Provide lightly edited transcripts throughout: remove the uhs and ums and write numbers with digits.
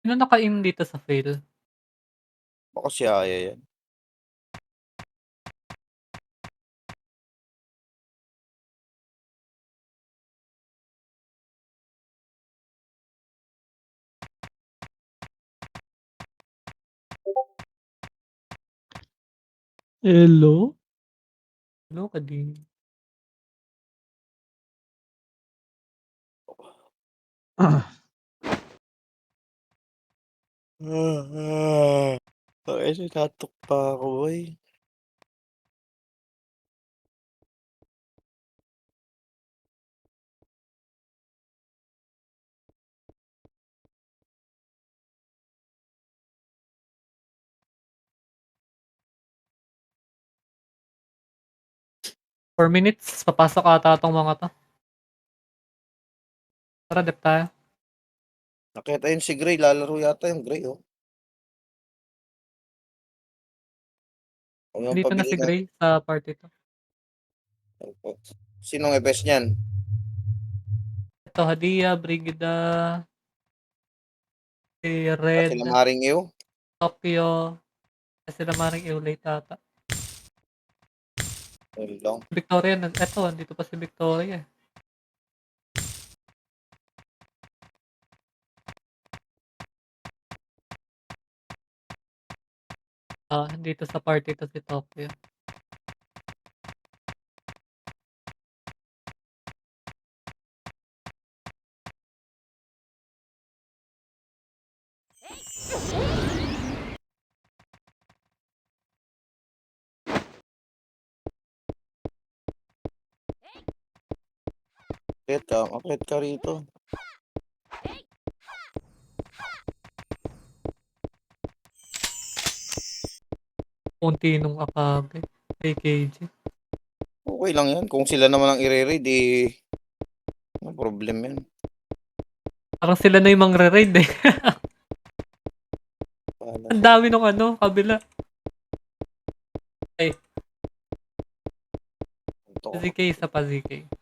Sino naka-aim dito sa fail? Baka si Aya yan. Hello? Hello ka din. Ay, nakatok pa ako boy. For minutes, papasok ata tong mga 'to. Tara, dep tayo. Nakita yun si Gray, lalaro yata yung Gray, oh. Huwag Dito na pabili si Gray sa party 'to. Sinong EBS niyan? Ito, Hadia, Brigida, si Sila Red, Maring Ew? Tokyo, sila Maring Ew late ata. Yun lang. Victoria, eto, andito pa si Victoria eh. Dito sa party 'to si Tokyo. Akit ka rito. Unti nung Akage, AKG. Okay lang yan. Kung sila naman ang i-raid, no problem yan. Parang sila na yung mangre-raid eh. Bahala Ang sila. dami nung kabila. Ay, Ito ko. ZK, isa pa ZK.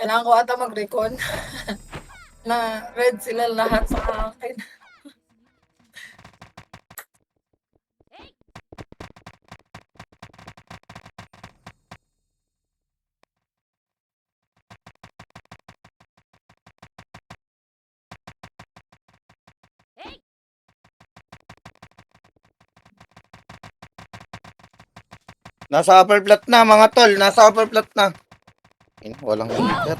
Kailangan ko ata mag-recon. Na red sila lahat sa akin. Nasa upper flat na mga tol. Nasa upper flat na. Walang heater.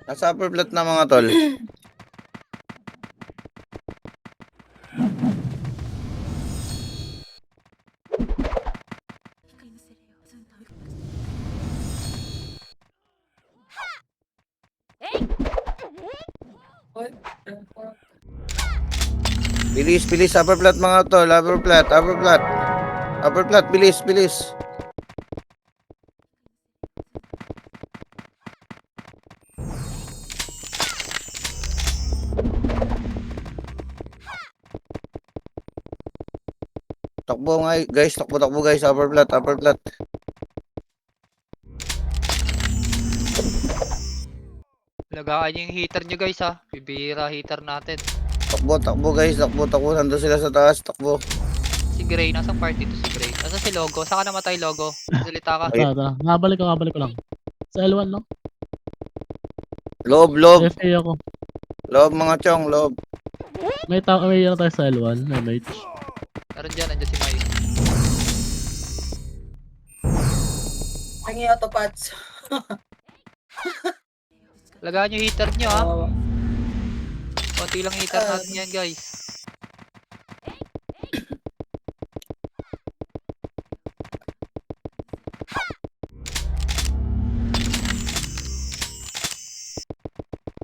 Nasa upper flat na mga tol. What? Bilis, bilis. Upper flat mga tol. Upper flat, upper flat. Upper flat, bilis, bilis. Takbo nga guys, takbo guys, upper flat, upper flat. Lagaan niyo yung heater nyo guys ha. Bibira heater natin. Takbo guys, takbo. Nandun sila sa taas, takbo. Si Gray, nasang part dito si Gray? Nasaan si Logo? Saan ka namatay Logo? Salita ka. Ay. Tara. Nabalik ko lang. Sa L1, no? Loob, FA ako. loob mga chong, loob. May ano tayo sa L1, may mage. Meron dyan, andyan si May. Ang auto patch. Lagaan niyo heater nyo ha. Oh, Konti lang heater natin yan guys.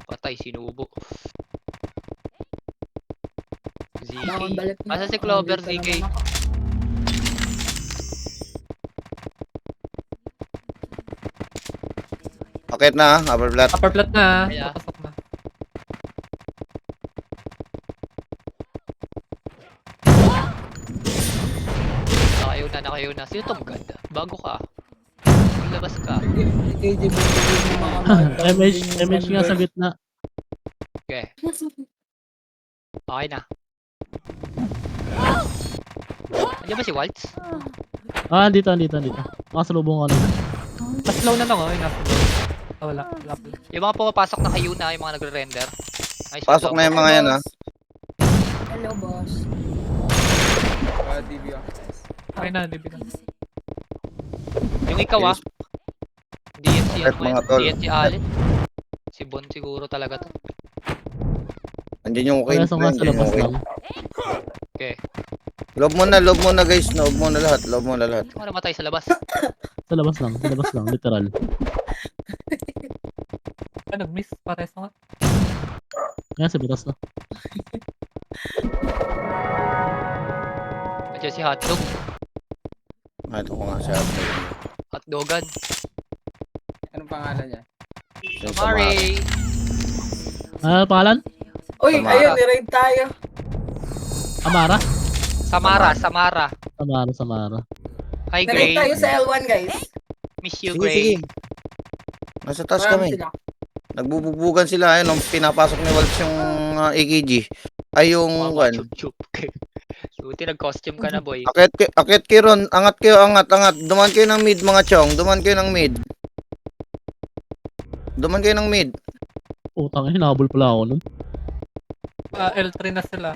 Patay, sinubo. bakon ZK. balik na. Asa si Clover, Dito ZK? naman ako. Akit na, upper flat. Upper flat na. Kaya. Papasok na. Nakayo na. Sino tong ganda? Bago ka. Labas ka. KJ bumili ng mga bata. MH nga sa gitna. Okay. Okay na. Andiyan ba si Waltz? Dito. Nakasalubong ko na. Mas low na lang oh. Yung nasa low. Wala. Wala pala. Yung mga pumapasok na kayo na, yung mga nagre-render. Nice Pasok na yung mga yan ha. Hello, boss. Okay na, di ba? Yung ikaw ah. DNC Bakit, ano mo mga yan? tol? DNC Allen. Si Bon siguro talaga to. Andiyan yung okay. Kaya nga sa labas lang. Okay. Loob mo na guys. Loob mo na lahat. Ano namatay sa labas? Sa labas lang, literal. Nag-miss. Pares nga. Kaya sa bitas na. Andiyan si Hotdog. Ito ko nga siya. Hotdogan. Anong pangalan niya? Mare. Pangalan? Uy, Samara. ayun, ni-raid tayo. Amara? Samara. Samara. Hi Ni-raid Gray. tayo sa L1, guys. Miss you Sige, Gray. sige. Nasa taas Marami kami. sila. Nagbubugbugan sila. Ayun, nung pinapasok ni Waltz yung AKG. Ay, yung Mga one. chup-chup. Buti nag-costume ka na boy. Akit kayo ron. Angat kayo. Duman kayo ng mid, mga chong. Duman kayo ng mid. Utang hinabol pala ako nun. L3 na sila.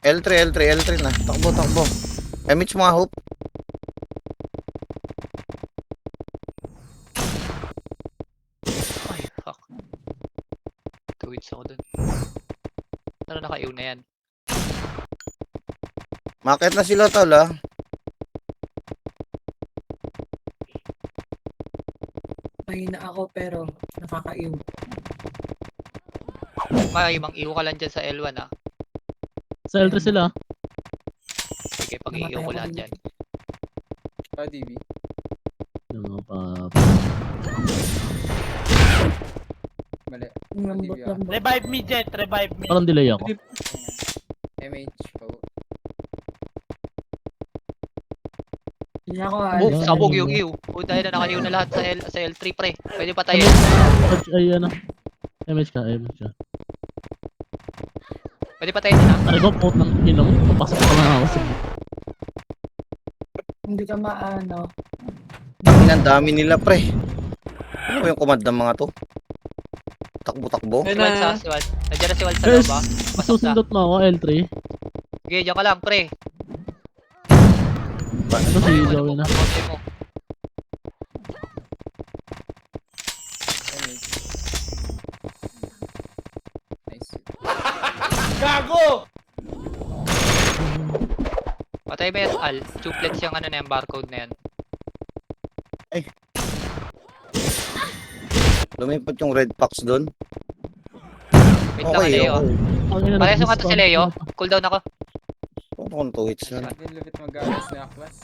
L3 na. Takbo. Mitch mga hope. Ay, fuck. Tuwits ako dun. Ano naka-ew na yan? Makit na sila tol ha. Mahina ako, pero nakaka-iw. May mang iwo ka lang dyan sa L1 ah. Sa L3 sila. Sige, pag-iiw ko lahat dyan. DB. Yung mga pa... Mali. Ang lambot. Revive me, Jet. Revive me. Parang delay ako. MH pa. Hindi ako Oh, Ayun, sabog ayun. yung iw. Oh, dahil na naka-iw na lahat sa L3 pre. Pwede patayin. Ay, ano. MH ka. Pwede patayin din ah. Aray ko, pot ng inom. Papasok ko na ako sa... Hindi ka maano. Ang dami nila pre. Ano ba yung command ng mga to? Takbo. Si Ayun Waltz na. ah, si Waltz. Nandiyan na si Waltz sa Guys, loob ah. Pasok na. Susundot mo ako, L3. Sige, dyan ka lang pre. Ito si Zoe na. Konti mo. MH. Nice. Patay ba yan, Al? Duplex yung ano na yan, barcode na yan. Lumipat yung red packs doon. Wait lang, Okay, Leo. okay. Ang ina, Parehas yung ato si nag-discount Leo. pa. Cooldown ako. Ano kung 2 hits na? Yung lupit mag-alas na class.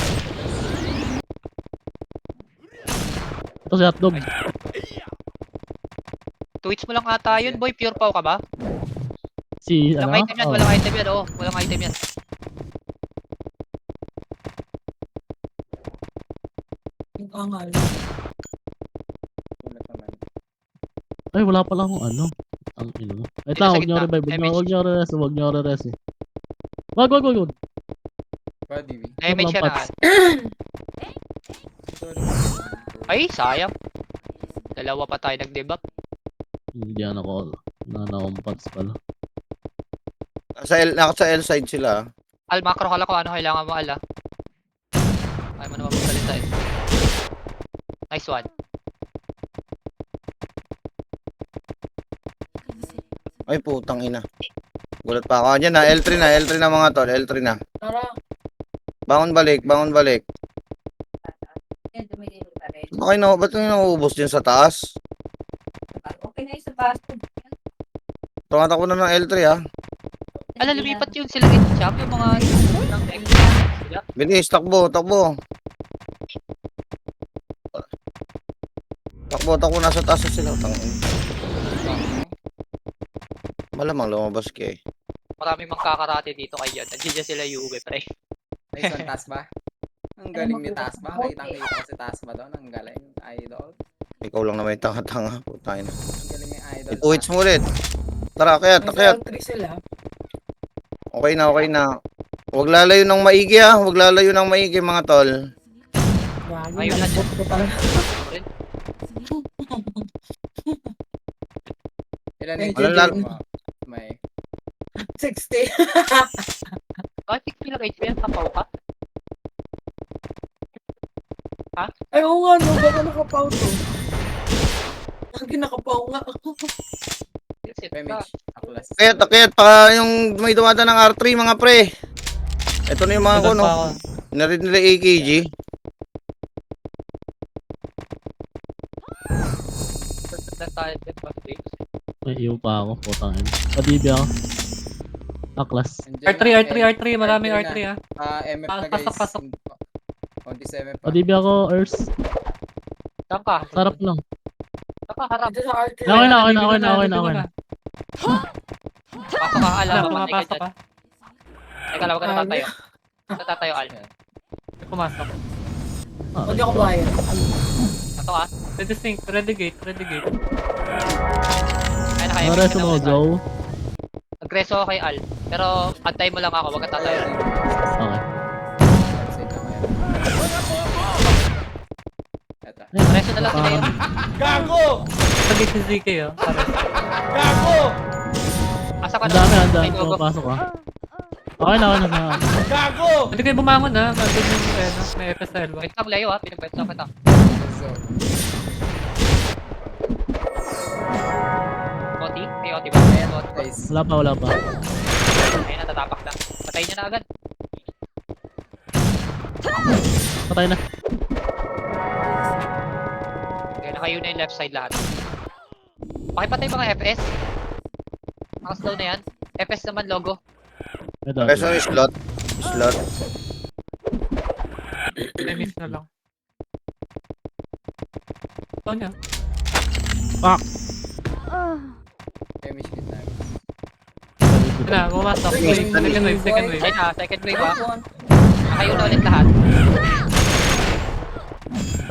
Ito si Hotdog. 2 hits mo lang ata yun, boy. Pure pow ka ba? Si, Walang ano? item yan, Oh. walang item yan. Oo, walang item yan. Yung angal. Ulat naman. Ay, wala pala akong ano. Ang ino mo. Wait Dito lang, sa huwag niyo gitna. revive. MH. Huwag niyo re-rest. Huwag niyo re-rest eh. Wag. Pa, DB. Damage siya na. Pats. Sorry. Ay, sayang. Dalawa pa tayo nag-debug. Hindi ako. Nanakong pats pala. Nasa L side sila. Al, macro ka lang kung ano kailangan mo, Al, ah. Ayaw mo naman magsalita eh. Nice one. Ay, putang ina. Gulat pa ako. Diyan na, L3 na mga tol. L3 na. Tara. Bangon balik. Ba't yung nauubos dyan sa taas? Okay na isa pa. Tumatakbo na ng L3 ha. Ala, lumipat yun sila rin. Champ, yung mga... Bilis, takbo. Takbo, nasa taas na sila. Tangin. Malamang lumabas kay. Maraming mangkakarate dito kay Yan. Nandiyan sila Yuwe, pre. Nice one, Tasba. Ang galing ni Tasba. Kitang-kita ko si Tasba doon. Ang galing. Idol. Ikaw lang na may tanga-tanga. Putang ina. Ang galing ni Idol. Ituhits mo ulit. Tara, akyat. Nasa L3 sila. Okay na. Huwag lalayo ng maigi ha. Huwag lalayo ng maigi mga tol. Gago. Ayun na. Nalibot ko talaga. Ilan May yung Walang lalo. mo? May 60. Bakit pinag-rate mo yan? Kapaw ka? Ay, oo nga, no. Baka nakapaw to. Lagi nakapaw nga. Yes, it Pemage. Aklas. Akyat. Pa yung may dumada ng R3 mga pre. Ito na yung mga ko Gulat no. pa ako. Narid nila AKG. Na tayo din pa, James. May iyo pa ako. Putang ina. Padibi ako. Aklas. R3. Maraming R3 ah. MF na guys. Pasok. 27 pa. Padibi ako, Earth. Saan ka? Sarap lang. Saan ka harap? Dito sa R3. Okay na. Nandito na. Pasok ka, Al. Wala, Mamatay ka pumapasok dyan. ka. Teka lang, huwag ka natatayo. Natatayo, Al. Pumasok. Huwag ako bayad. Ito ka. Ready gate. Ay, nakaya. Nareso mo, Zoe. Agreso ako kay Al. Pero antay mo lang ako, huwag ka tatayo. Okay. Save lang ngayon. Eto. Agreso na lang si Leo. Pag si ZK oh. Pares. Asa ka Ang na? dami. Ay, go, go. Pumapasok ka. Okay na. Pwede kayo bumangon ha. Nandun yung may FSL ba? Wait lang, Leo ha. Pinagpwet lang kita. Let's go. Oti? May Oti ba? May Oti. Guys. Wala pa. Ayun na, tatapak na. Patayin niya na agad. Patay na. Okay, nakayo na yung left side lahat. Pakipatay mga FS. Naka-slow na yan. FS naman logo. May dami. Reso yung slot. May miss na lang. Ito niya. Pemage din tayo. Ito na, pumasok. Second wave. Ayun na, second wave ha. One. Nakayo na ulit lahat.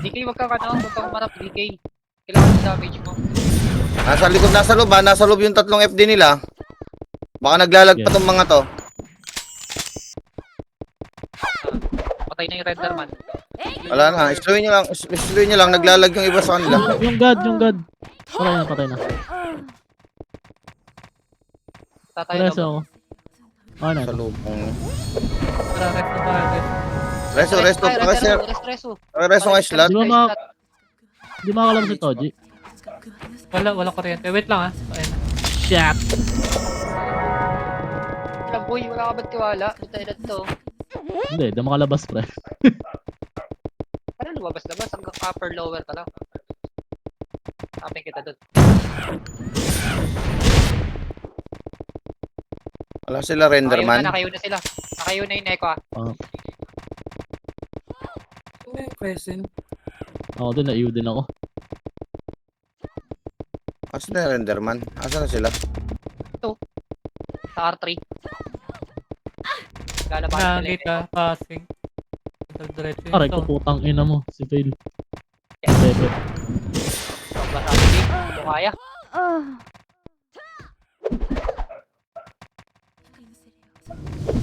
DK, wag kang umarap, DK. Kailangan yung damage mo. Nasa likod, nasa loob yung tatlong FD nila. Baka naglalag pa tong mga to. Patay na yung Renderman. Wala na, isluin nyo lang, naglalag yung iba sa kanila. Yung God. Patay na. Tatay Pareso na ako. Okay na. Sa loob. Para rest na tayo. Resto, resto. Resto nga slot. Di ba Di makakalabas si Toji? Wala kuryente. Wait lang ayun. Shit! Wala boy, wala ka ba't tiwala? Ito na to. Hindi, di makalabas pre. Parang lumabas-labas hanggang upper lower ka lang. Sabi kita doon. Wala sila renderman. Nakayo na sila. Nakayo na yung Neko May question. Ako din, naiyo din ako. Asan na renderman? Asan na sila? Sa R3. Lalaban Na sila. gate passing. Diretso Aray ko putang ina mo, si Fail. Yeah. Bebe. Basta sige, kung kaya.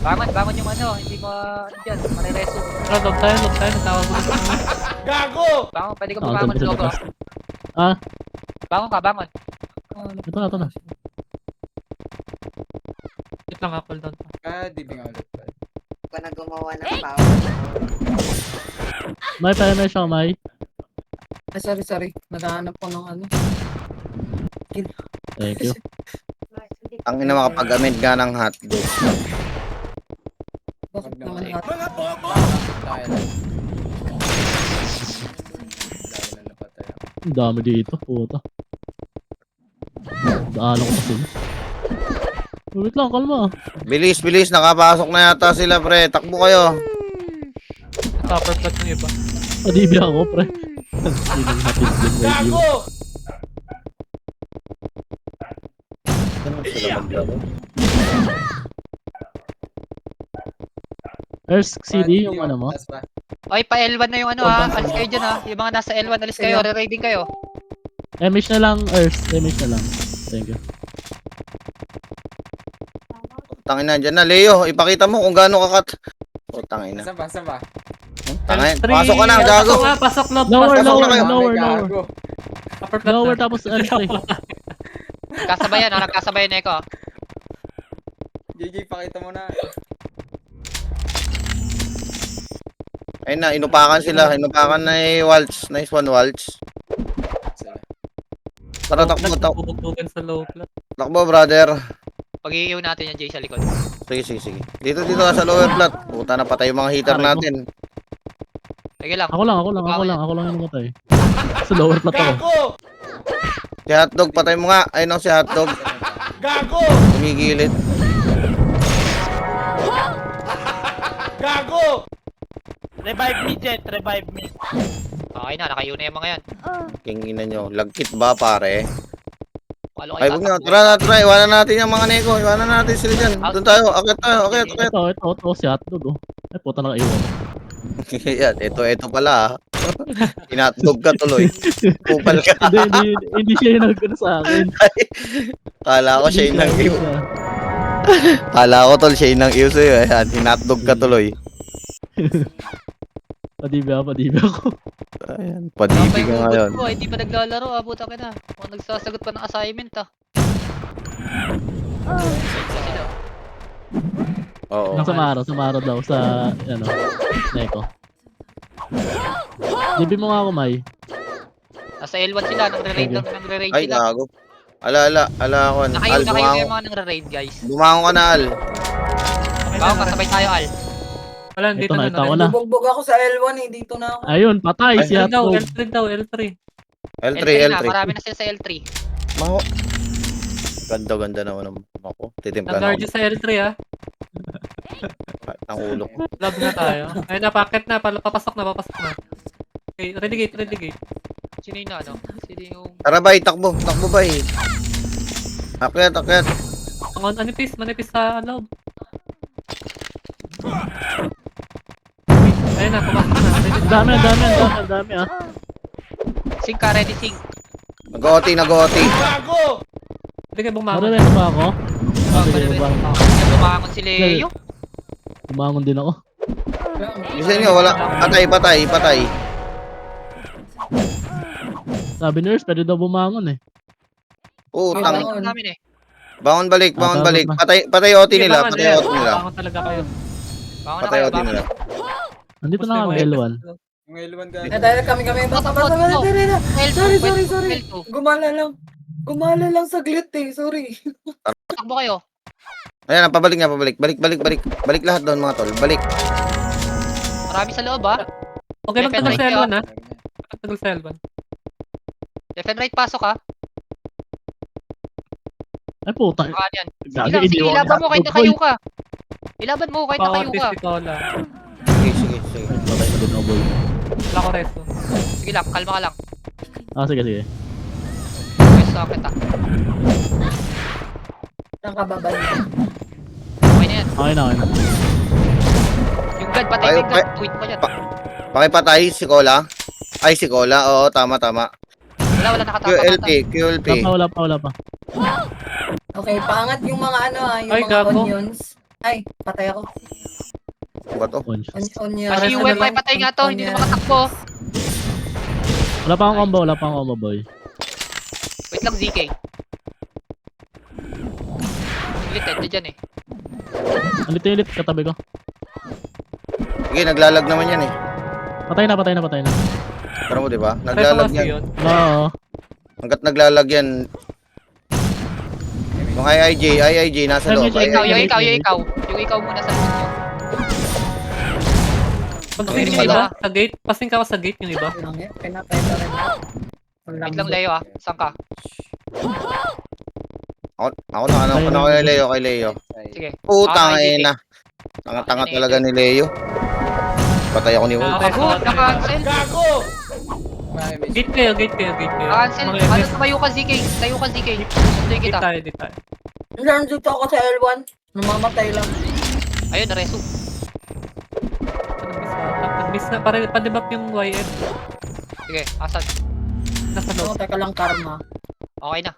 Bangon yung ano, hindi mo dyan, marireso. Log tayo, natawag ko na. Bangon, pwede ka Ah, bumangon doon sa ng logo. labas. Ah, Bangon. ito na. Wait lang cool down pa. Di ba nga ulit pa. Huwag ka na gumawa ng power. May peme siya, may. Ay, sorry. Naghahanap ko ng ano. Thank you. Ang ina makapag-amend ka ng hotdog. Bakit naman natin? Tayo lang. Dahil na napatay ako. Ang dami dito, puta. Daanan ko pa sila. Wait lang, kalma. Bilis, nakapasok na yata sila, pre. Takbo kayo. Upper flat ng iba. Padibi ako, pre. Hindi nang hatid din radio. Saan sila maglaro? First CD, yung ano mo. Taas ba? Oy, pa L1 na yung ano ha. Alis kayo dyan ha. Yung mga nasa L1, alis kayo. Re-raiding kayo. Emish na lang, Earth. Emish na lang. Thank you. Tangin na, dyan na, Leo. Ipakita mo kung gaano kakat. O, tangin na. Saan ba? Tangin. Pasok ka na, gago. Pasok loob. Lower, Pasok lower, na kayo. lower. Gago. Upper flat Lower na. tapos L3. Nagkasabayan ha. Nagkasabayan Neko. JJ, pakita mo na. Ayun na, inupakan sila. Inupakan na Waltz. Nice one, Waltz. Sila. Tara, takbo. Bubugbugan sa low flat. Takbo, brother. Pag-iiyaw natin yung Jay sa likod. Sige. Dito ka sa lower flat. Puta na, patay yung mga heater Aray ko. natin. Sige lang. Ako lang yung namatay. Sa lower plat ako. Si hotdog, patay mo nga. Ayun o, si hotdog. Gago! Tumigilid. Gago! Revive me, Jet. Revive me. Okay na, nakayo na yung mga yan. Kingina nyo. Lagkit ba, pare? Palo Ay, huwag na. Tara. Iwanan natin yung mga Neko. Iwanan natin sila dyan. Doon tayo. Akit tayo. Akit. Ito, si hotdog oh. Ay, puta nakaiwan. Yan. Ito pala. ah. Tinatdog ka tuloy. Kupal ka. Hindi siya yung nagkano sa akin. Kala ko siya yung nang-iw. Kala ko tol, siya yung nang-iw sa'yo. Ayan, tinatdog ka tuloy. Padibi ako. Ayan, padibig ka ngayon. Hindi pa naglalaro, abuta ka na. Kung nagsasagot pa ng assignment Sila. Oo. Sumaro daw sa, Neko. Dibi mo nga ako, May. Nasa L1 sila, nagre-raid Ay, sila. gago. Ala ako. Nakayo Al, na kayo bumangon. yung mga nagre-raid guys. Bumangon ka na, Al. Bago kasabay tayo Al. Wala, dito na. Ito na. Bugbog ako sa L1 eh. Dito na ako. Ayun, patay Ay, si L3 hotdog. L3. L3. na, marami na sila sa L3. Maho. Ganda naman ang ako. Titimplan Ang guard ako. sa L3 ah. Ang ulo ko. Log na tayo. Ayun na, packet na. Papasok na. Okay, relegate. Sino yung ano? Sino yung... Tara, bay. Takbo bay. Akyat. Manipis sa loob. Ayun na, pumasok na. Ang dami ah. Sing ka, ready sing. Nag-OT. Gago! Hindi kayo bumangon. Marami ba ako? Sige, bumangon si Leo. Bumangon din ako. Bisa nyo, wala. Patay. Sabi nurse, pwede daw bumangon eh. Oo, tang. Bumangon namin eh. Bangon balik. tama. Patay OT nila. Bangon, Patay ayan. OT nila. Bangon talaga kayo. Bangon na Patay kayo, OT nila. Nandito na kami, L1. Yung L1 Eh, gago. dahil kami. Basta. L2, Sorry. L2. Gumala lang saglit eh. Sorry. Takbo kayo. Ayan, pabalik nga, pabalik. Balik lahat doon mga tol. Balik. Marami sa loob, ha? Okay lang tagal sa L1 ha. Tagal sa L1. Left and right, pasok, ha? Ay, puta. Baka yan. Gago, Sige, iniwan ilaban mo kahit niya. nakayo ka. Ilaban mo kahit nakayo Pa-autis ka. si Cola. Sige. Patay na din ako, boy. Wala ko resto. Sige lang, kalma ka lang. Sige. Pwesto sa akin, ha? Nakababal. Okay na yan. Okay na. Yung God, patay Ay, yung God. Tweet mo yan. Pakipatay si Cola. Ay, si Cola. Oo, tama. Wala nakatapa. QLP. Wala pa. Okay, paangat yung mga yung Ay, mga gago. onions. Ay, patay ako. Ano ba to? Conscious. Onion. Kasi yung wifi patay nga to, hindi na makatakbo. Wala pa akong combo, boy. Wait lang, ZK. Ulit, dyan eh. Andito yung ulit, katabi ko. Sige, naglalag naman yan eh. Patay na. Pero mo, di ba? Resto Naglalag kasi yan. yun. Oo. Hanggat naglalag yan. Yung IIJ, nasa loob. Yung ikaw muna sa loob. Pasing yung iba sa gate. Pasing ka sa gate yung iba. Pinatay ko rin na. Wait lang, Leo, ha? Saan ka? Ako na kay Leo. Sige. Putang Ah, ina. Tanga-tanga talaga ni Leo. Patay ako ni Wolf. Ako, naka-cancel. Gago! Gate kayo. Naka-cancel. Mga Ano, FS. tumayo ka, ZK. Sunduin Gate kita. tayo. Nandito ako sa L1. Namamatay lang. Ayun, nareso. Nag-miss na. Para pa-debug yung YF. Sige, asan? Nasa loob. Teka lang, karma. Okay na.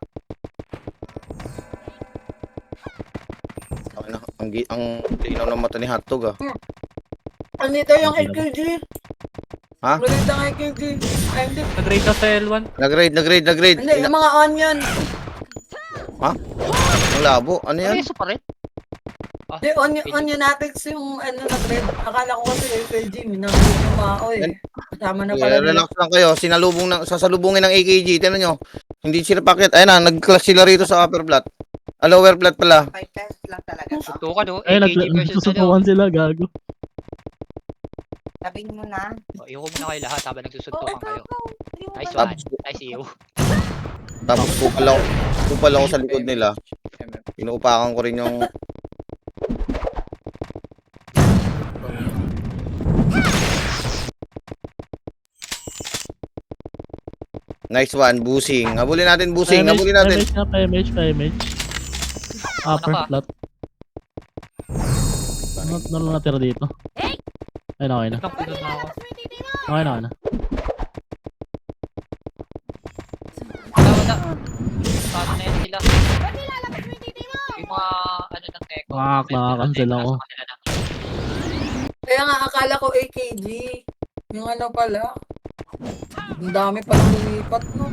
Ang linaw ng mata ni Hotdog ah. Andito yung AKG. Ha? Nagread ang AKG. Ay, hindi. Nag-raid ka sa L1. Nag-raid. Hindi, yung mga onion. Ang labo. Ano yan? Nareso pa rin. Hindi, onionatics yung nag-read. Akala ko kasi AKG. Minahuli yung mao eh. Kasama na pala nila. Relax lang kayo. Sasalubungin ng AKG. Tignan nyo. Hindi sila packet. Ayun na, nag-clash sila rito sa upper flat. Lower flat pala. 5 pesos lang talaga to. Suntukan, no? Ay, AKG versus ano. nagsusubukan sila, gago. Sabihin mo na. Iyoko muna kayo lahat habang nagsusuntukan kayo. Nice one. Tapos, Nice you. tapos kupal ako sa likod nila. Inuupakan ko rin yung... Nice one, busing. Habulin natin, busing. Habulin natin. PMH. Upper ka? flat. Ano lang natira dito? Ay, okay na. Lang pinod na ako. Okay na. Wala. Paano na yan sila? Yung mga ano ng echo. Nakaka-cancel ako. Kaya nga, akala ko AKG. Yung ano pala. Ang dami palang lumipat, no?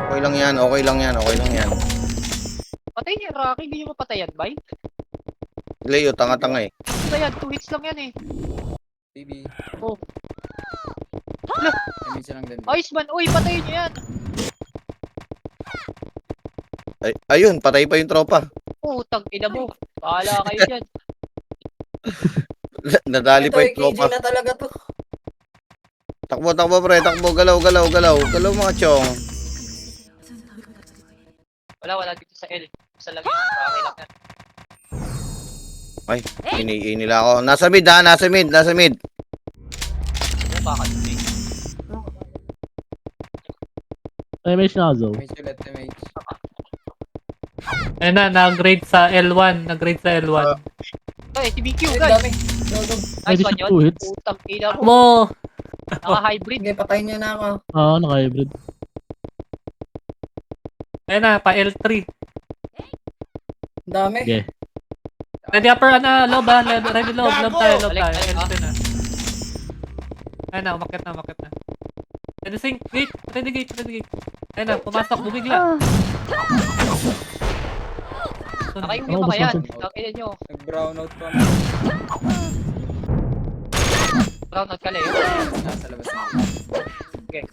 Okay lang yan. Patay niya, Rocky. Hindi niyo mapatayan, bay? Leo, tanga-tanga eh. Ano ba yan? 2 hits lang yan eh. TV. Oh. Hala. Damage lang din. Ayos man. Uy, patayin niyo yan. Ayun, patay pa yung tropa. Putang ina mo. Bahala kayo dyan. Nadali Ito, pa yung AKG tropa. na talaga to. Takbo pre, takbo. Galaw mga chong. Wala dito sa L. Sa lagi. Okay lang yan. Ay, nila ako. Nasa mid. Ano ba ka dito eh? PMH na, Zo. Damage ulit, damage. Ayun na, nag-raid sa L1. Ay, TBQ, Ay, guys. dami. Go. Ay, Nice di one siya yun. 2 hits. Putang ina mo. Mo! Naka-hybrid. Sige, patayin niyo na ako. Oo, naka-hybrid. Ayun na, pa L3. Ang dami. Sige. Ready upper, loob ha. Ready loob tayo. Balik, L3 na. Ayun na, umakyat na. Ready sync, gate. Ready gate. Ayun na, pumasok, bumigla. Nakayuwi Ako, ba mas kaya? masun- Takilan nyo. Nag-brownout pa. Brown out ka Leo. Nasa labas na. Okay.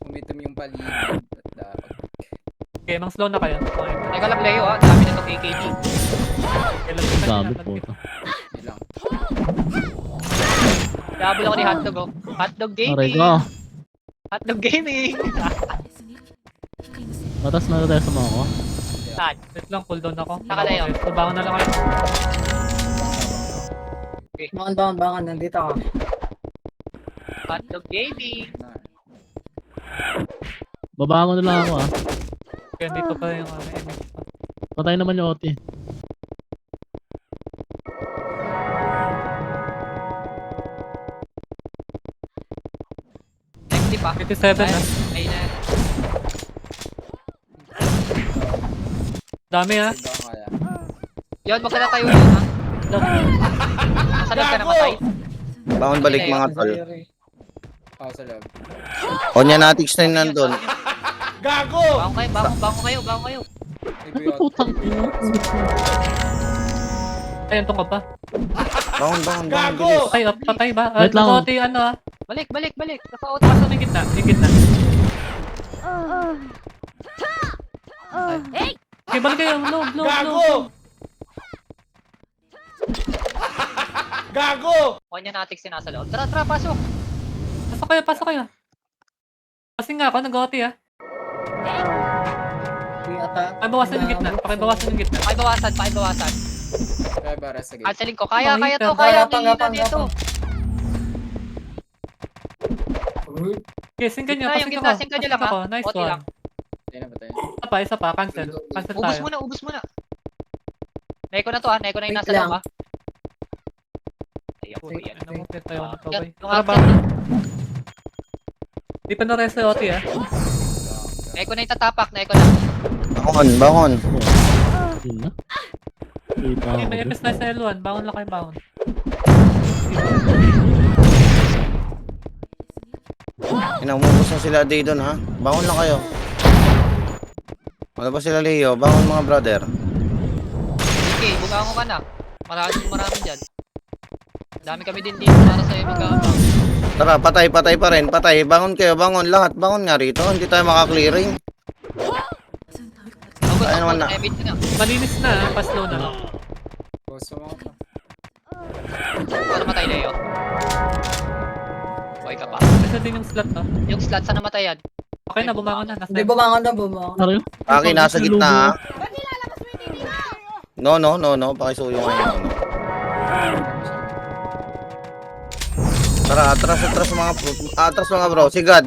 Umitom yung paligid. At dapat. Okay, mang slow na kayo. Okay. Teka lang Leo ha. Dami na itong AKG. Kailan kita Gamit niya, po lagkit. ito. Yun lang. Double ako ni Hotdog oh. Hotdog Aray Gaming. ko. Hotdog Gaming. Patas na tayo sa mga ko. Saan? Wait lang, cooldown ako. Saka na yun. So, bangon na lang kayo. Bangon, nandito ako. Hotdog Gaming. Na. Babangon na lang ako ah. Kaya dito pa yung enemy. Patay naman yung OT. Next di pa. 57 na. Ayun na. Dami ha. Save ako kaya. Yun, magkala tayo yun ha. Nasa loob ka namatay. Bangon balik mga tol. Ako sa loob. Onyanatics na yun nandun. Gago! Bangon kayo. Ay, buyo. Putang ina. Ay, antok ka pa. Bangon, bilis. Gago! Patay ba? Wait lang. Naka-OT yung ano ha. Balik. Naka-out. Basta may gitna. Okay, balik kayo. Lob. Gago! Gago! Kanya natin sinasa loob. Tara, pasok. Pasok kayo. Kasi nga ako, nag-OT ha. Pakibawasan yung gitna. Pakibawasan. Kaya bara sa gate. Cancelin ko. Kaya to. Gapang. Dito. Okay, singkan nyo. Yung gitna, singkan nyo lang ha. Nice OT lang. one. Isa pa. Cancel tayo. Ubus muna. Neko na to ha. Neko na yung nasa loob ha. Ayoko yan. Ano mo, tayo na to, boy. Yung Tara ba? Di pa na-rest sa OT ha. Neko na yung tatapak. Neko na. Bangon. Yun na. Kita Okay, ako may dun. FS na sa L1. Bangon lang kayo, bangon. Inamubos na sila day doon ha. Bangon lang kayo. Ano ba sila Leo? Bangon mga brother. Okay, bumangon ka na. Marami dyan. Dami kami din dito para sa'yo mag-aabang. Tara, patay pa rin. Patay. Bangon kayo, bangon. Lahat bangon nga rito. Hindi tayo makaklearing. Ayun naman na. Malinis na ha. Pa-slow na lang. Gusto mo ako. Paano matay Leo? Okay ka pa. Isa din yung slot ha. Yung slot sa namatayan. Okay na, bumangon na. Nasa Hindi, bumangon. Aray. Aki, nasa gitna ha. No. Pakisuyo ngayon. Tara, atras mga bro. Si God.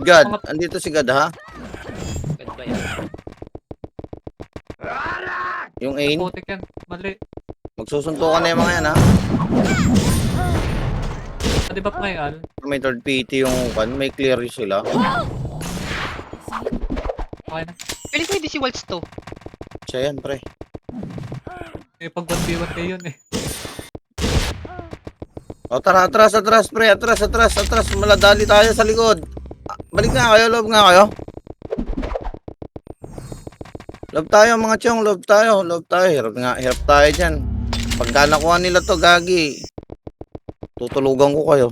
Andito si God ha. Good ba yan? Yung ain. putik yan. Mali. Magsusuntukan na yung mga yan ha. Di ba pa ngayon, Al? May third PT yung kan. May clear sila. Okay na. Feeling ko hindi si Waltz to. Siya yan pre. Eh, pag 1v1 kayo yun eh. O tara, atras pre. Atras. Maladali tayo sa likod. Balik nga kayo, loob nga kayo. Love tayo mga chong, love tayo. Hirap tayo dyan. Pagka nakuha nila to, gagi. Tutulugan ko kayo.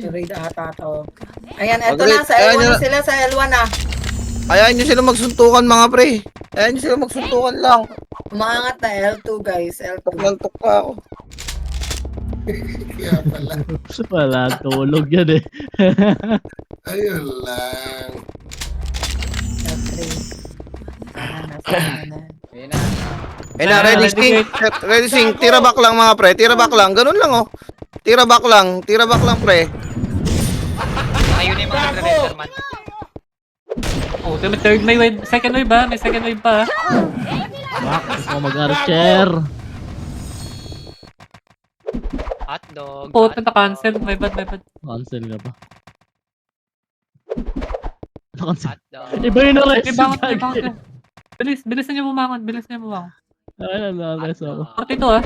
Raid ata to. Ayan, eto Mag-raid. na. Sa Ayan L1 yun. na sila. Sa L1 na. Ayaw nyo sila magsuntukan mga pre. Ayaw nyo sila magsuntukan lang. Umaangat na L2 guys. L2. Nantok pa ako. Wala, tulog yan eh. Ayun lang. L3. Sana na. Ayun na. Ayun na, ready sing. Tira back lang mga pre. Tira back lang. Ganun lang oh. Tira back lang pre. Ayun na yung mga nagre-render man. Oh, may third, may wave. Second wave ba? May second wave pa ha. Bak, gusto ko mag-archer. Hotdog. Oh, na-cancel. My bad. Cancel ka pa. Cancel. Hotdog. Iba yung na-rest. Okay, bangon ka. Bilisan niyo bumangon. Ay, na-rest ako. 42 ha.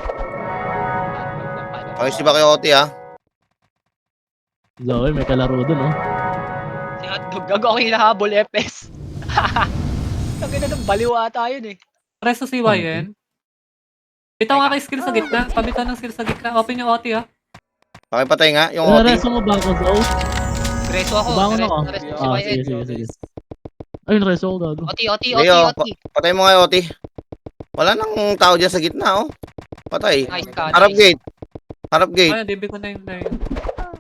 Okay, si Bakyote ha. Zoe, may kalaro dun oh. Si Hotdog. Gago ako hinahabol FS. Tangina ng baliw ata yun eh. Preso si YN. Bitaw nga kay skill sa gitna. Pabitaw ng skill sa gitna. Open yung OT ah. Pakipatay nga, yung OT. Reso mo ba ako, bro? Preso ako. Bangon ako. Preso si Ah, YN. sige. Ayun, reso ako, gago. OT. Leo, patay mo nga yung OT. Wala nang tao dyan sa gitna, oh. Patay. Nice ka. Harap gate. Harap gate. Ay, DB ko na yung line.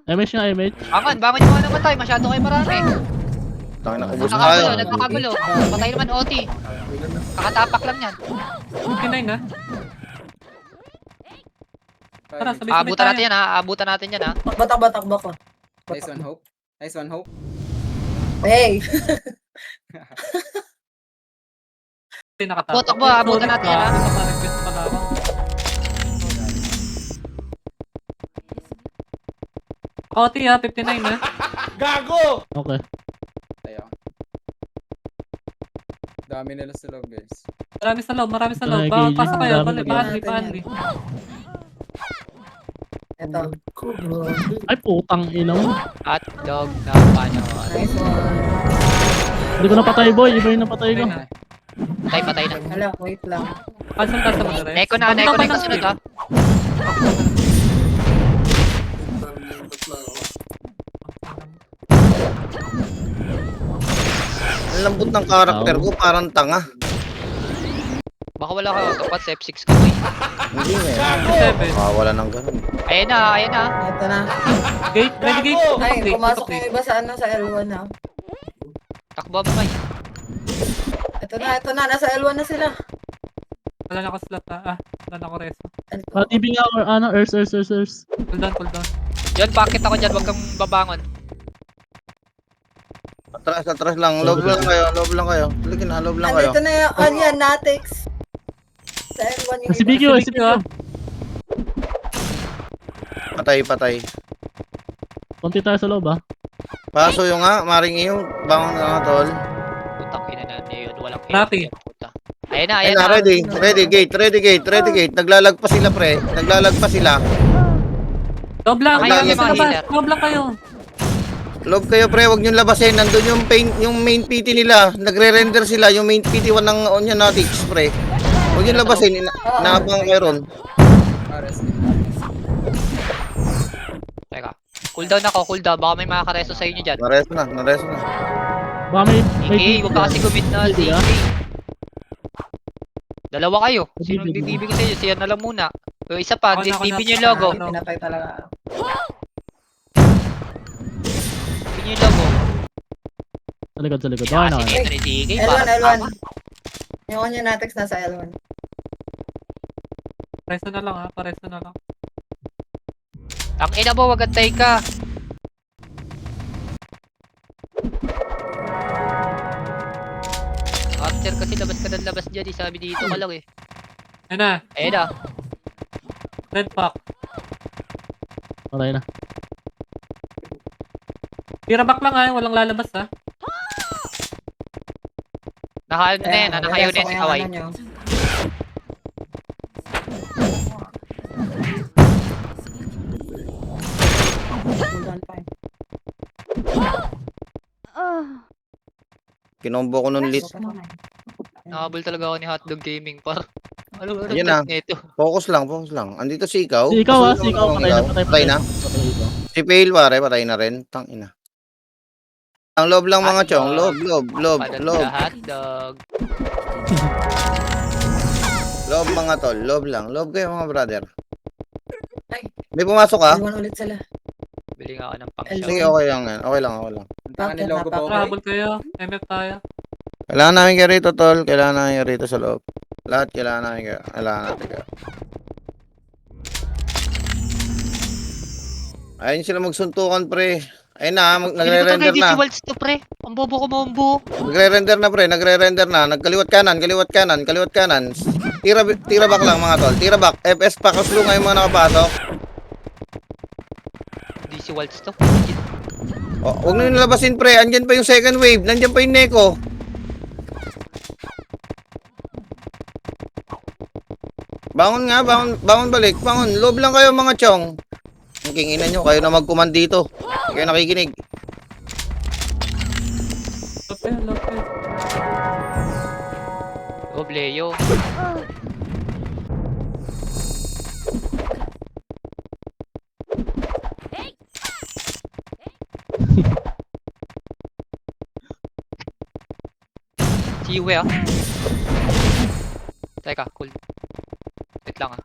MH nga, MH. Bangon yung mga namatay. Masyado kayo marami. Tangina, ubos tayo. Nagkakagulo. Patay naman OT. Kakatapak lang yan. 59 na. Tara, sabay-sabay Aabutan tayo. natin yan ha. Aabutan natin yan ha. Batak ko. Nice one, Hope. Nice one, Hope. Hey! Hindi nakatapos. Takbo, abutan natin yan, ha? Naka-request pala ako. OT ha, 59 na. Gago! Okay. Tayo. Dami nila sa loob, guys. Marami sa loob. Ay, Bawal Gage. pasok kayo. Dami Paanli. Ito. Ay, putang ina mo. Hot dog na panood. Nice one. Hindi ko napatay, boy. Iba yung napatay ko. Patay na. Hala, wait lang. Cancel ka sa mga Neko na yung kasunod ha. Ang lambot ng karakter ko, parang tanga. Baka wala kayo tapat sa F6 ka boy. Hindi nga. Wala nang ganun. Ayan na. Ito na. Gate, ready gate. Ay, Gate, pumasok gate. yung iba sa sa L1 na. Takbo ba bay? Ito na. Nasa L1 na sila. Wala na ako slot ha. Wala na ako reso. TV nga ako, Earth. Cool down. John, bakit ako dyan? Huwag kang babangon. Atras lang. Loob lang kayo. Halika na, loob lang kayo. Andito na yung Onion Natix. Sa L1 yung Si BQ, si BQ. Patay. Konti tayo sa loob, ah. Paso yung nga, maring iyo. Bangon na nga, tol. Putang ina na yun. Walang Rapi. puta. Ayan na. Ayun na, ready gate. Naglalagpas sila, pre. Loob lang. Kayo Kayo yung mga healer. Loob lang kayo. Loob kayo, pre. Huwag nyo labasin. Nandun yung main PT nila. Nagre-render sila. Yung main PT 1 ng Onion Natix, pre. Huwag nyo labasin. Inaabang kayo ron. Teka. Cooldown ako. Baka may makakareso sa inyo dyan. Nareso na. Baka may Okay, huwag ka kasi gumit na. Hindi, ah. Dalawa kayo. Sino Hindi, bibibig ko sa inyo? Siya na lang muna. O isa pa, Ako na, DB nyo yung logo. Pinatay talaga. DB nyo yung logo. Sa likod. Yan, Okay na. sige, sige. L1. Yung Onion Natix nasa L1. Reso na lang ha. Pareso na lang. Ang ina mo, wag antay ka. After kasi labas ka ng labas dyan, sabi dito ka lang eh. Ayun na. Ayun na. Red pack. Patay na. Tira back lang ha. Walang lalabas ha. Nakayo na yan, nakayo na yan si Kawai. Kinombo ko nun lit. Nakabul talaga ako ni Hotdog Gaming par. Ano Yan na. nito? Focus lang. Andito si ikaw. Si ikaw, ah. Si ikaw, Patay na. Si Pale, pare. Patay na rin. Tangina. Ang loob lang mga chong. Loob. Hotdog. Loob mga tol. Loob lang. Loob kayo mga brother. Ay. May pumasok ka? L1 ulit sila. Bili nga ako ng pang Sige, Sige, shot. okay lang yan. Okay lang. Ang tanga ni logo po, boy. Travel kayo. MF tayo. Kailangan namin kayo rito, tol. Kailangan namin kayo rito sa loob. Lahat kailangan namin kayo. Kailangan natin kayo. Ayun sila magsuntukan, pre. Ayun na, nagre-render Hindi na. ko to to pre. Ang bobo ko mombo. Nagre-render na, pre. Nagre-render na. Nagkaliwat kanan. Tira back lang, mga tol. Tira back. FS pa. Kaslo nga yung mga nakapasok. Hindi si Waltz to. O, huwag na nilabasin, pre. Andyan pa yung second wave. Nandyan pa yung Neko. Bangon nga, bangon balik. Bangon. Loob lang kayo, mga chong. Ang kinginan nyo. Kayo na mag-command dito. Hindi kayo nakikinig. Loob kayo. Bobleo. Siwe ah. Teka, cool. Wait lang ah.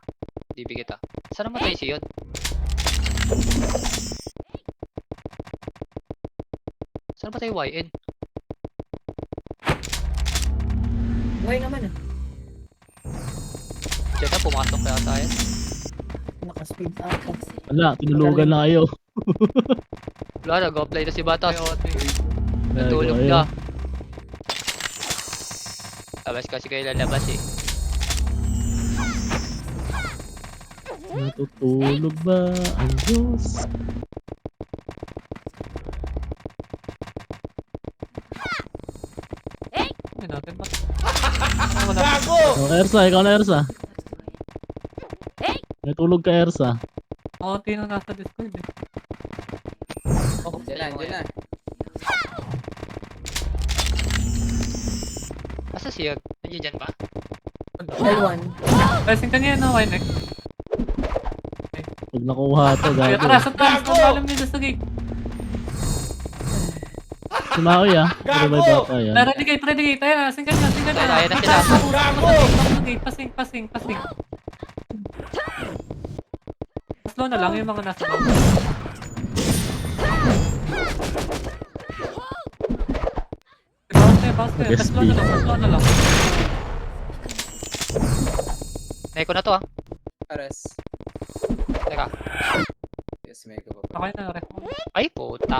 Bibigit ah. Saan namatay si yun? Saan namatay YN? Buhay naman ah. Diyan na, pumasok kaya tayo. Naka-speed up. Wala, tinulugan na kayo. Wala, nag-apply na si Batas. Gago Natulog kayo. na. Labas kasi kayo lalabas eh. Natutulog ba ang Diyos? Hindi natin ba? Wala. Gago! Oh, Ersa, ikaw na Ersa. Natulog ka Ersa. Kaunti na nasa Discord eh. Diyan na. Asa si Yag? Nandiyan dyan ba? L1. Pressing ka niya no, Winex. Pag nakuha to, Kaya gago. tara, sa taas, kung alam nila sa gate. Si Makoy ah. Gago! Revive ata yan. Ready gate. Ayan, asing ka niya. Ayan na sila. Gago! Pasing. Slow na lang yung mga nasa loob. Slow na lang. Neko na to ah. Ares. Teka. Yes, may ko pa. Okay na, ref. Ay, puta.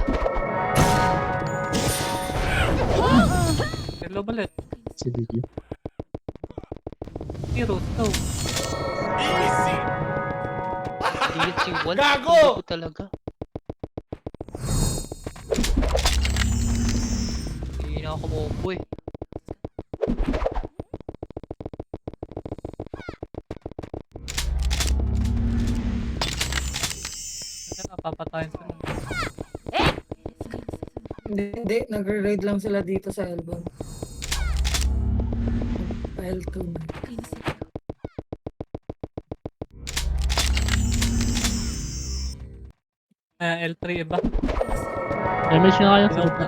Hello, balit. Si Diggy. Heroes, go. Hindi yun si Wal. Gago! Hindi ko talaga. Hindi na ako kumumbo eh. Papatayin sila. Hindi. Nagre-raid lang sila dito sa L1. L2 na. L3 iba. MH nga kayo sa gitna.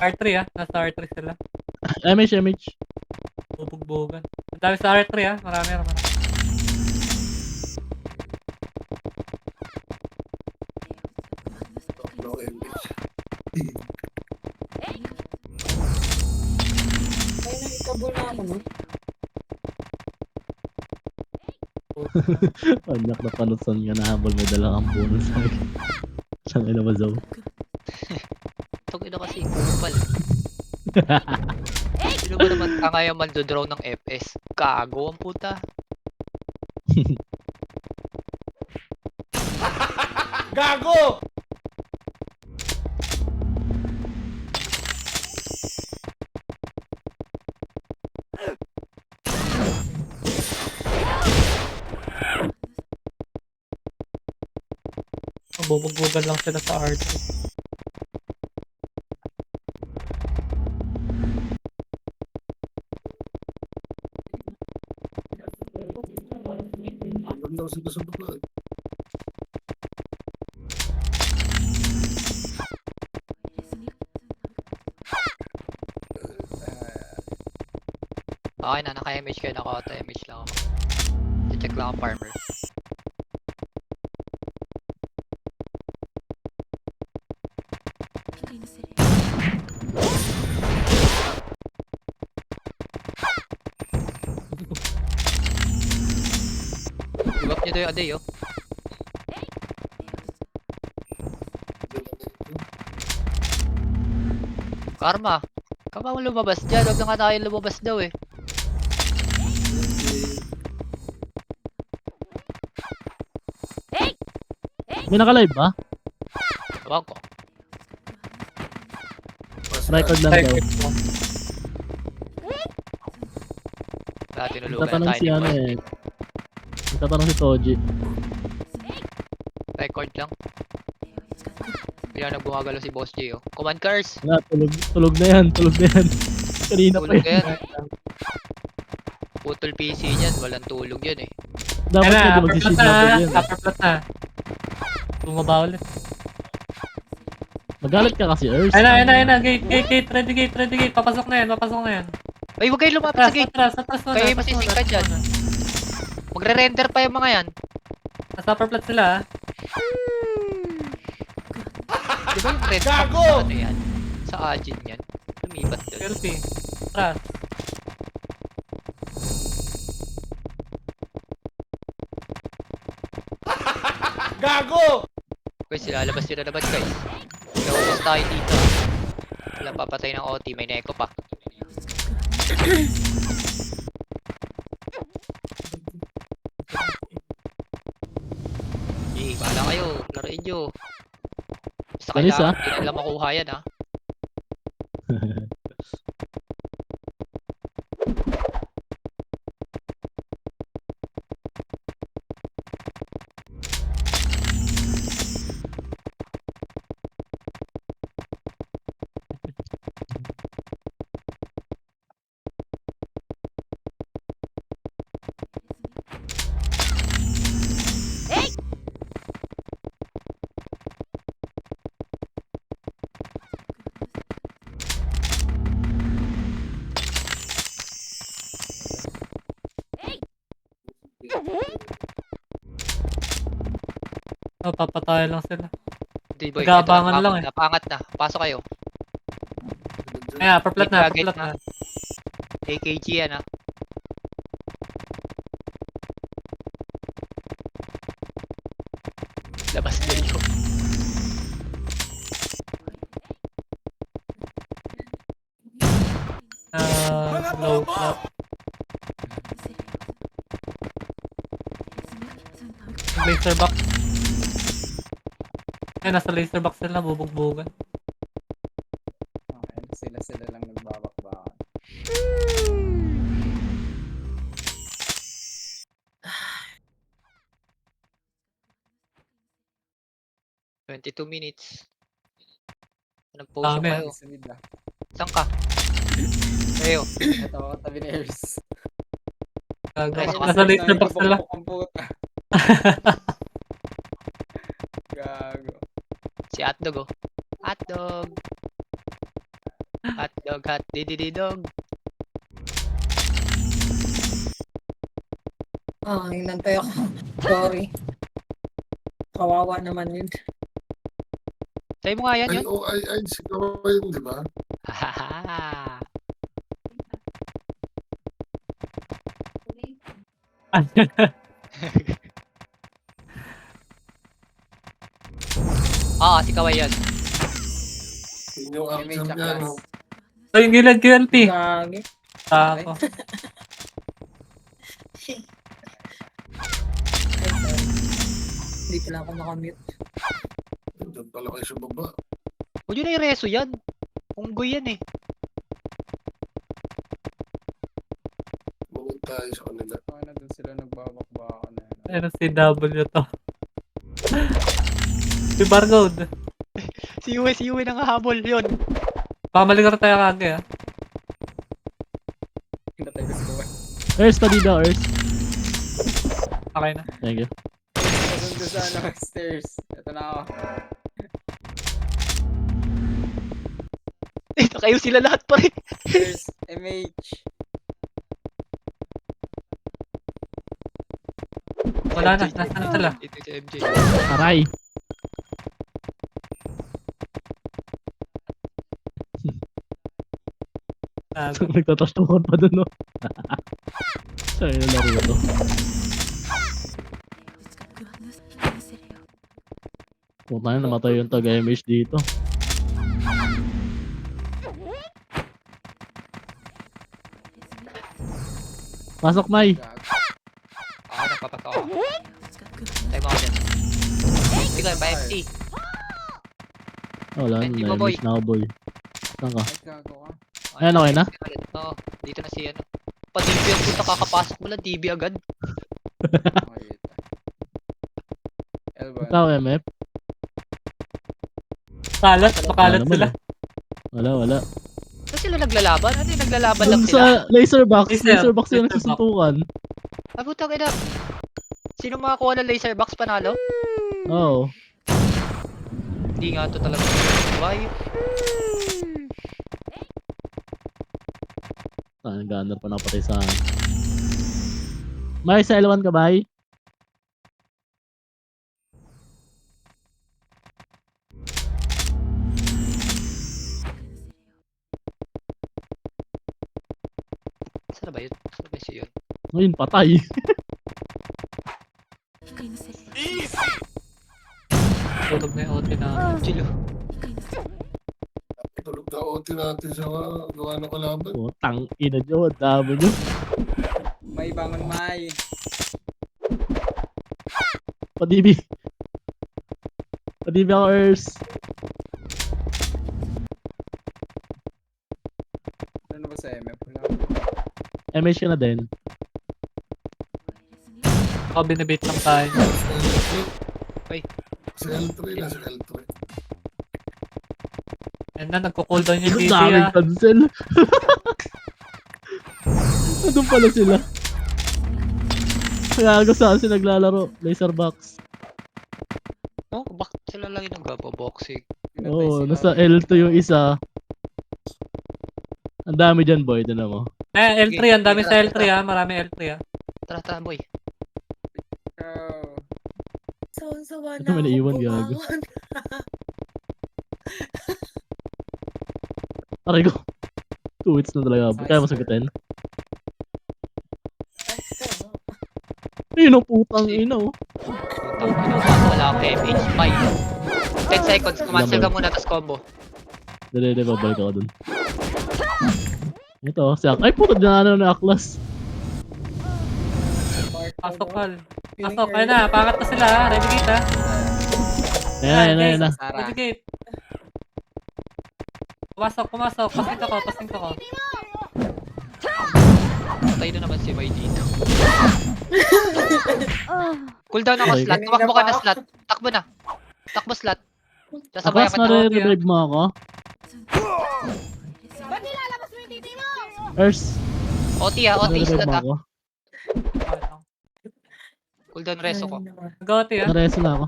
R3 nasa R3 sila. MH. Bubugbogan. Ang dami sa R3 marami. No image. Ay, nakikabol na ako, no? Anak na panusan nga na habol may dala kang bonus sa akin. Saan ina ba Zaw? Itong ina kasi kupal. Sino ba naman kaya mandodraw ng FS? Kago ang puta. Gago! Bubugbogan lang sila sa R3. Alam daw sila sa baba. Okay na, naka-MH kayo, naka-auto-MH lang ako. I-check lang ang farmer. Give up nyo daw yung aday, oh. Karma, kama mo lumabas dyan, huwag na nga tayo lumabas daw eh. May naka-live ba? Tawag ko. Record lang daw. Dati nulugan Tatanong tayo si ni ano Boss. eh. Tatanong si Toji. Record lang. Bigla na gumagalaw si Boss J, oh. Command cars! Wala, tulog na yan. Kanina pa Tulog yun. yan. Putol PC niyan, walang tulog yan eh. Dapat Ayun nga na, di upper mag-shield plot na. level yan. Upper plot na. Bumaba ulit. Magalit ka kasi, Ers. Ayun na. Gate. Ready gate. Papasok na yan. Ay, huwag kayo lumapit sa gate. Atras muna. Kayo atras masisingka muna, dyan. atras muna. Magre-render pa yung mga yan. Nasa upper plot sila ah. Di ba yung red Gago! sa ano yan? Sa Ajin yan. Lumipat doon. Selfie. Atras. Gago! Guys, lalabas guys. Naubos tayo dito. Walang papatay ng OT, may neko pa. Bahala kayo, laruin nyo. Basta Galis, kailangan, hindi nila makuha yan ha. Oh, papatay lang sila. Hindi boy, Nag-aabangan lang eh. Napangat na, pasok kayo. Ayun, upper plot na. Gate na. AKG yan ha. Labas na yun. Low plot. Laser box. Ayun, nasa laser box sila, bubugbugan. Okay, sila lang nagbabakbakan. $22 minutes. Nag-post Dami, kayo. Sa mid ah. Saan ka? Kayo. Ito ako tabi ni Ers. Gago. Ay, Nasa laser box sila. Ang puta. Gago. Si Hotdog oh. Hotdog. Hotdog, hot didididog. Hinantay ako. Sorry. Kawawa naman yun. Sa'yo mo nga yan Ay, yun. oh, ay, sigaw yun, di ba? Hahaha. Si Kawai yan. Yun yung May action niya, no? chaklas. Ay, gilid, GLP. Gagi. Tako. Ay, sorry. Hindi pala ako nakamute. Doon pala kayo sa baba. Huwag yun na i-reso yan. Unggoy yan eh. Mungod tayo sa kanila. Ano doon sila nagbabakbakan na yan. Ayun, si W to. Si Barcode. Si Uwe nangahabol yun. Pamaligar tayo kage ah. Hinatay ko si Kuwan. Ers, tabi daw, Ers. Okay na. Thank you. Doon sa stairs. Ito na ako. Kayo sila lahat pa rin. Stairs. MH. Wala na, nasa na sila. Ito si MJ. Aray. Gago. Nagtatastungan pa dun, no? Saan yung laro to? Puta na, namatay yung taga-MH dito. Pasok, May! Gago. Ako nagpapato ako. Tayo mo ako dyan. Hindi ko, pa-FT. Wala, Hindi mo, boy. na-MH na ako, boy. Saan ka? Ay, gago ka. Ayan, okay na? Oo, dito na si ano. Pa-DB ang puta kakapasok mo lang, DB agad. Okay, ito. L1. Ikaw, MF? Kalat, makalat Wala naman sila. eh. Wala. Saan sila naglalaban? Ano yung naglalaban lang Dun sila? sa laser box Laser yung box. nagsusuntukan. Ah, putang ina. Sino makakuha ng laser box panalo? Oo. Hindi nga to talaga. Why? Saan gunner pa napatay sa akin. May sa L1 ka ba? Saan na ba yun? Saan ba siya yun? Ngayon patay. Tulog na yung OT na. Chilo. Tulog na OT natin sa gawa ng kalaban. Putang ina nyo. Dami nyo. May bangon, May. Padibi. Padibi ako, Ers. Ano ba sa MF? Wala. MH ka na din. Ako binibait lang tayo. Ay. Sa L3 na, sa L3. And na, nagko-cooldown yung Ang DD daming ah. cancel. Nandun pala sila. Kaya ako saan sila naglalaro. Laser box. Oh, bakit sila lang yung nagpo-boxing? Pinatay Oo, sila. nasa L2 yung isa. Ang dami dyan, boy. Tinan mo. L3, ang dami sa L3 ah. Marami L3 ah. Tara, tara, boy. Oh. Sawan-sawa Ito na may ako naiwan, gago. bumangon. Aray ko. 2 hits na talaga. Kaya mo sagutin. Ayun ang putang ina oh. Putang ina, kaso wala akong MH. Bye. 10 seconds. Kumansel ka muna, tas combo. Dali, babalik ako dun. Ito, si Ak. Ay, puto dinaanan na Aklas. Pasok pal. Pasok, ayun na. Pangat na sila ah. Renegade ah. Ayan na. Sara. Renegade. Pumasok. Pasing ko. Patay na naman si May dito. Cooldown ako Ay. slot. Tumakbo ka na slot. Takbo na. Takbo slot. Sasabayan Aklas, ka na. nare-revive mo ako. Ers, OT ah, OT nare-revive slot mo ah. ako. Cooldown reso ko. Nag-OT ah. Nareso na ako.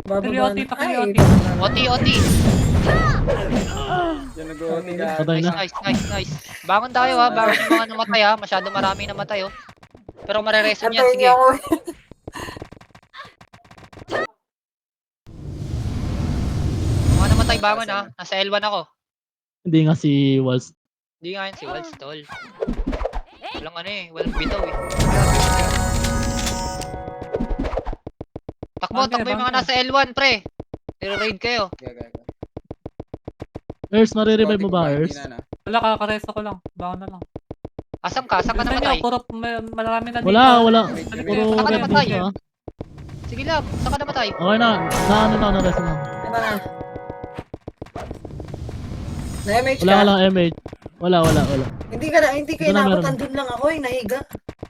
Bababa OT pa na. kayo, Ay, OT. OT, OT. Yan nag-OT ka. Patay na. Nice. Bangon tayo ha. Bangon yung mga namatay ha. Masyado marami namatay oh. Pero marereso niyan. Atay Sige. niya ako. Mga namatay bangon ha. Nasa L1 ako. Hindi nga si Walls. Hindi nga yun si Wild Stall. Walang ano eh. Walang bitaw eh. Takbo yung mga nasa L1 pre. Nire-raid kayo. Gaga. Ers, nare-revive mo ba, Ers? Wala, kakaresto ko lang. Baka na lang. Asan ka? Saan ka Gusto namatay? nyo, puro marami na dito. Wala. Balik Puro kayo. Saan ka red namatay? dito, ah. Sige lang. Saan ka namatay? Okay na. Nareso na. Diba na? Na-MH Wala ka? ka lang MH. Wala. Hindi ka Ito na inabot. meron. Andun lang ako eh. Nahiga.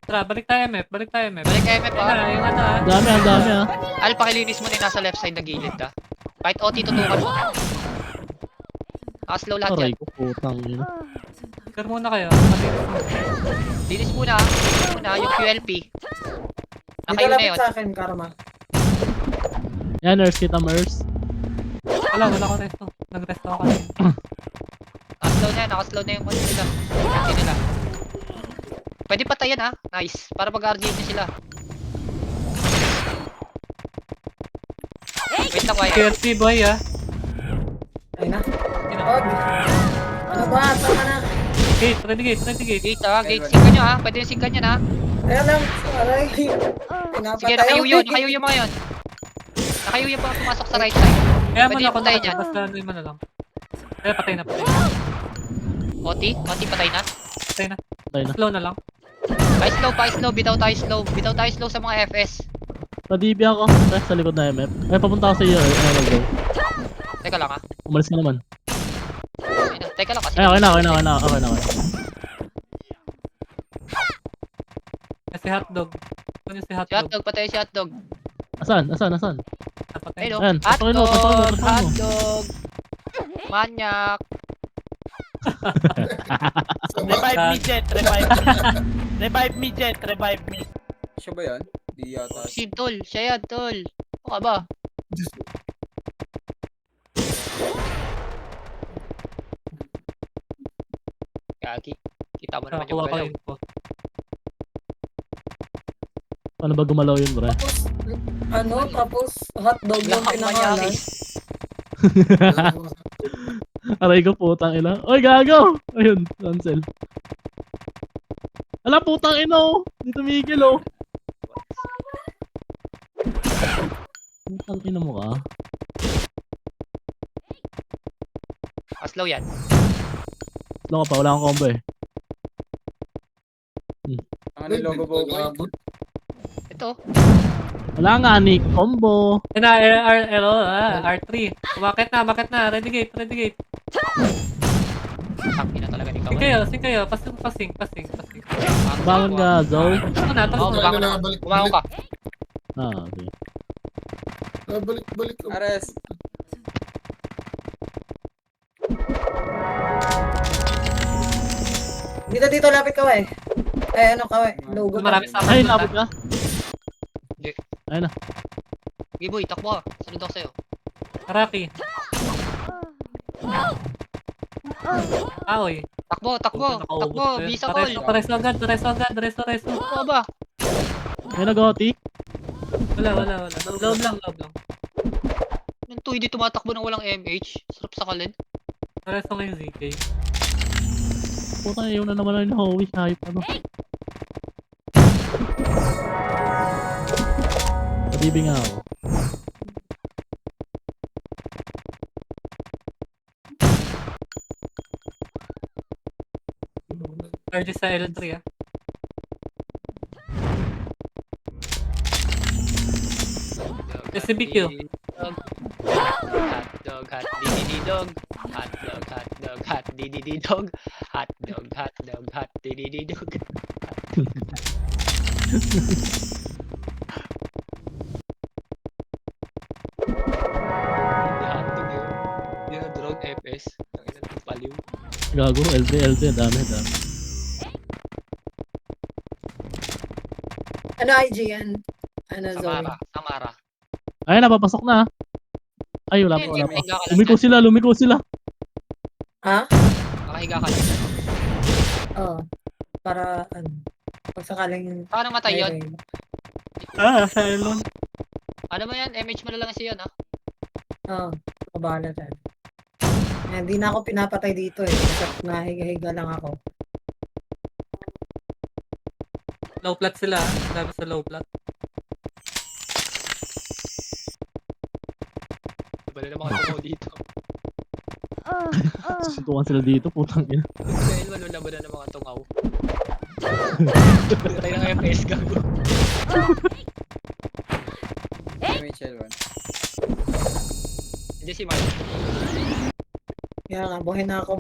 Tara, balik tayo MF. Balik MF Ayun na, ah. yung ano ah. Ang dami ah. Al, pakilinis mo na yung nasa left side na gilid ha. Kahit OT tutukan mo. Slow lahat Aray yan. ko, putang ina. Clear muna kayo. Linis muna. Linis muna yung QLP. Dito Nakayo na lapit yun. sa akin, Karma. Yan, Ers, kita mo, Ers. Wala ko resto. Nag-resto ako kasi. Nakaslow na yung ano nila. Hindi nila. Pwede patayan ha. Nice. Para mag-RGA na sila. Wait lang, Wyatt. KFC boy ah. Ay na. Og. Ano ba? Tama na. Gate, renegade. Gate ha. Gate. Singgan nyo ha. Pwede yung singgan yan ha. Kaya lang. Aray. Sige, nakayuyo. Nakayuyo mga yun. Nakayuyo pa pumasok sa right side. Kaya mo Pwede na ako patay na. dyan. Basta ano yung ano lang. Kaya patay na. OT? OT patay na? Patay na. Patay na. Slow na lang. Pa slow. Bitaw tayo slow. Bitaw tayo slow sa mga FS. Pa-DB ako. Sa likod na MF. Ay, papunta ako sa iyo. Ay, go. Teka lang ha. Umalis ka naman. Teka lang kasi. Ay, okay na. Kasi hotdog. Ano si Si hotdog? hotdog. Patay si hotdog. Asan? Asan? Asan? Napatay. Ayun, Ayan, pasukin mo, pasukin mo, pasukin mo. hotdog. Manyak. Sama. Jet, revive me. Revive me, Jet, revive me. Siya ba yan? Di yata. Si tol, siya yan, tol. Ano ka ba? Gagi. Kita mo naman yung Nakakuha ko galaw. info. Paano ba gumalaw yun, bro? Tapos hotdog yung pinangalan. Aray ko, putang ina. Oy, gago! Ayun, cancel. Ala, putang ina, oh. Dito Miguel, oh. Putang ina mo ka. Aslaw yan. Slow ka pa, wala akong combo eh. Ang ano yung logo boboy? Nag-aabot. Ito. Wala nga, Nick. Combo. Ayun na, R3. Umakit na. Ready gate. Tangin na talaga ni Sing Kawan. kayo. Pasing. Bangon ka, Zoe. Tapos na. Oo, Ano bumangon na, na. balik, Bumangon ka. Ah, okay. balik. Ares. Dito, lapit ka eh. Logo. Marami sa Ay, akin. labot ka. Hindi. Ayun na. Giboy, takbo ka. Sunod ako sa'yo. Rocky. Aoy. Takbo. Bisa call. Pareso agad. Ano ka ba? Ayun na, Gotti. Wala. Loob lang. Nung tuy di tumatakbo ng walang MH. Sarap sa kalin. Pareso ngayon ZK. Putang ina, yun na naman ang Howie. Hayop ano. Patibi nga ako. RG sa L3 ah. SCBQ. Hotdog, hot didididog. Hot didididog. Hotdog, hot didididog. Hindi hotdog yun. Hindi na drone FS. Tangina ng paliw. Gago, L3, dami. Ano IG yan? Ano Zoe? Samara. Ayun na, papasok na. Ay, wala pa. Nakahiga ka lang Lumiko sila. Ha? Nakahiga ka lang dyan. Oo. Para pag sakaling Saan namatay yun? Sa Elon. Ano mo yan? MH mo na lang siya yan, ha? Oo. Kabala tayo. Hindi na ako pinapatay dito eh. Kasi nahiga-higa lang ako. Low plat sila. Sabi sa low plat. Bala naman ako dito. Susutukan sila dito, putang ina. Dahil manulaban na ng mga tungaw. Tayo ng FPS gago. Mitchell 1. Hindi si Mark. Kaya nga, buhay na ako.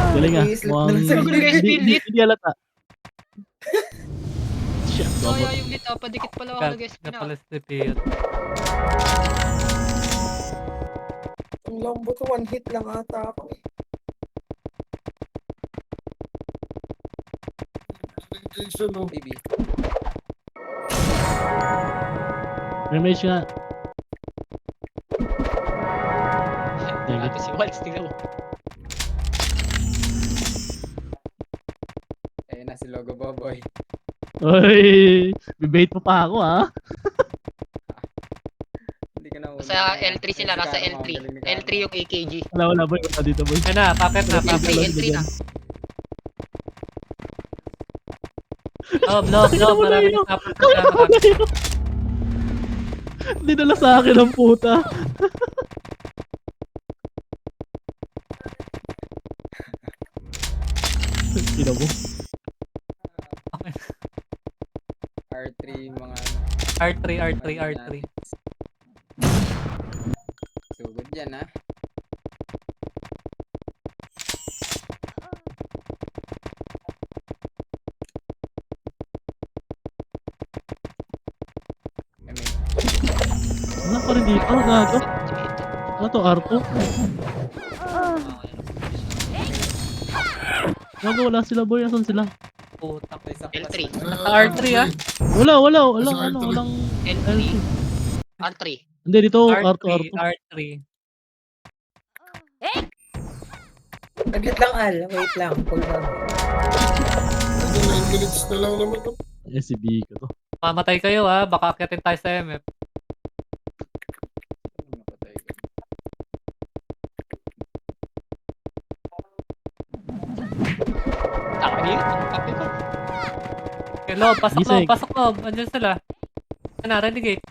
Galing nga. Iislit Mukhang na lang sa hindi halata. Shit, Kaya babot. yung lit, padikit pala ako nag-SP na. Napalas ni Piyot. Ang lambot, one hit lang ata ako eh. Jason, oh. Baby. Remage nga. Ito si Waltz, tingnan mo. Ayun na si Logo Boboy. Oy, bibait mo pa ako ha. Hindi ka na Nasa L3 sila, nasa L3. L3 yung AKG. Wala boy, wala dito boy. Ayun na, packet na. L3 na. Loob. Marami na tapos na marami. Hindi nala sa akin ang puta. Sino mo? R3 mga R3. Sugod yan ha. Wala pa rin dito, gago. Ano to, R2? Gago, wala sila boy, asan sila? Putang. L3. Sa R3 ah. Walang, Nasa ano, R3. walang... L3. R3. Hindi, dito, R3. R2. R3. Saglit lang, Al. Wait lang. Hold on. Ano, 9 minutes na lang naman. SCB ko to. Mamatay kayo ah. Baka akyatin tayo sa MF. Mapatay ko. Tangin. Kape ko. Okay, loob. Pasok Gising. loob. Pasok loob. Andiyan sila. Ano, renegade.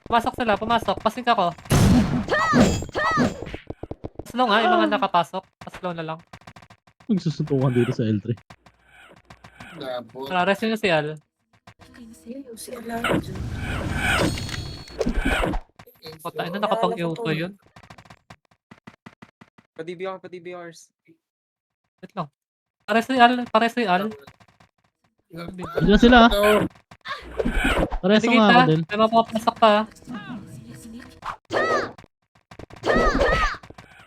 Pumasok sila. Pumasok. Pasing ako. Slow nga. Yung mga nakapasok. Slow na lang. Magsusuntukan dito sa L3. Tapos, Tara, rest nyo si Al. Si Al. Puta, ano nakapag-iuto yun? Pa-DBRs. Wait lang. Pare si Al. Pare si Al. Diyan sila, ano, pareso Sige nga ako ta. din. May mapapasok pa.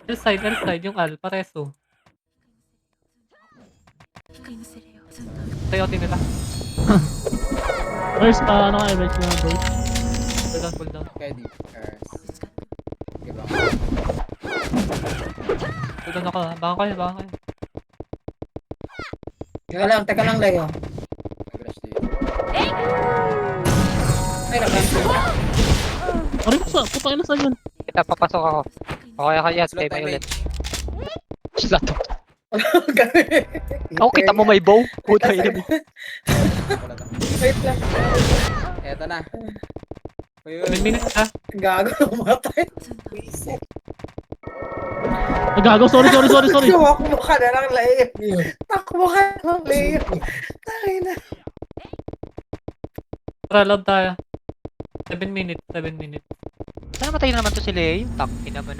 L-side yung Al. Pareso. Tayotin nila. First, ano ka, image na boy? Pull down. Kaya DBRs. Diba? Pull down ako. Baka kayo. Teka lang, Leo. Nag-rush dito. Ay, nakansel. Pare ko sa, puta ina saan yun? Kita, papasok ako. Okay, kaya. Slot Stay time may ulit. mate. Slot. Oh, kita mo may bow? Puta ina mo. Wala to. Wait lang. Eto na. Uy, 7 minutes ha. Gago, namatay. Ay, gago, sorry. Takbo ka na lang, Leo. yun. Takbo ka na lang, Leo. Tayo na. Tara, loob tayo. 7 minutes. Sana matay na naman to si Leo. Taki naman.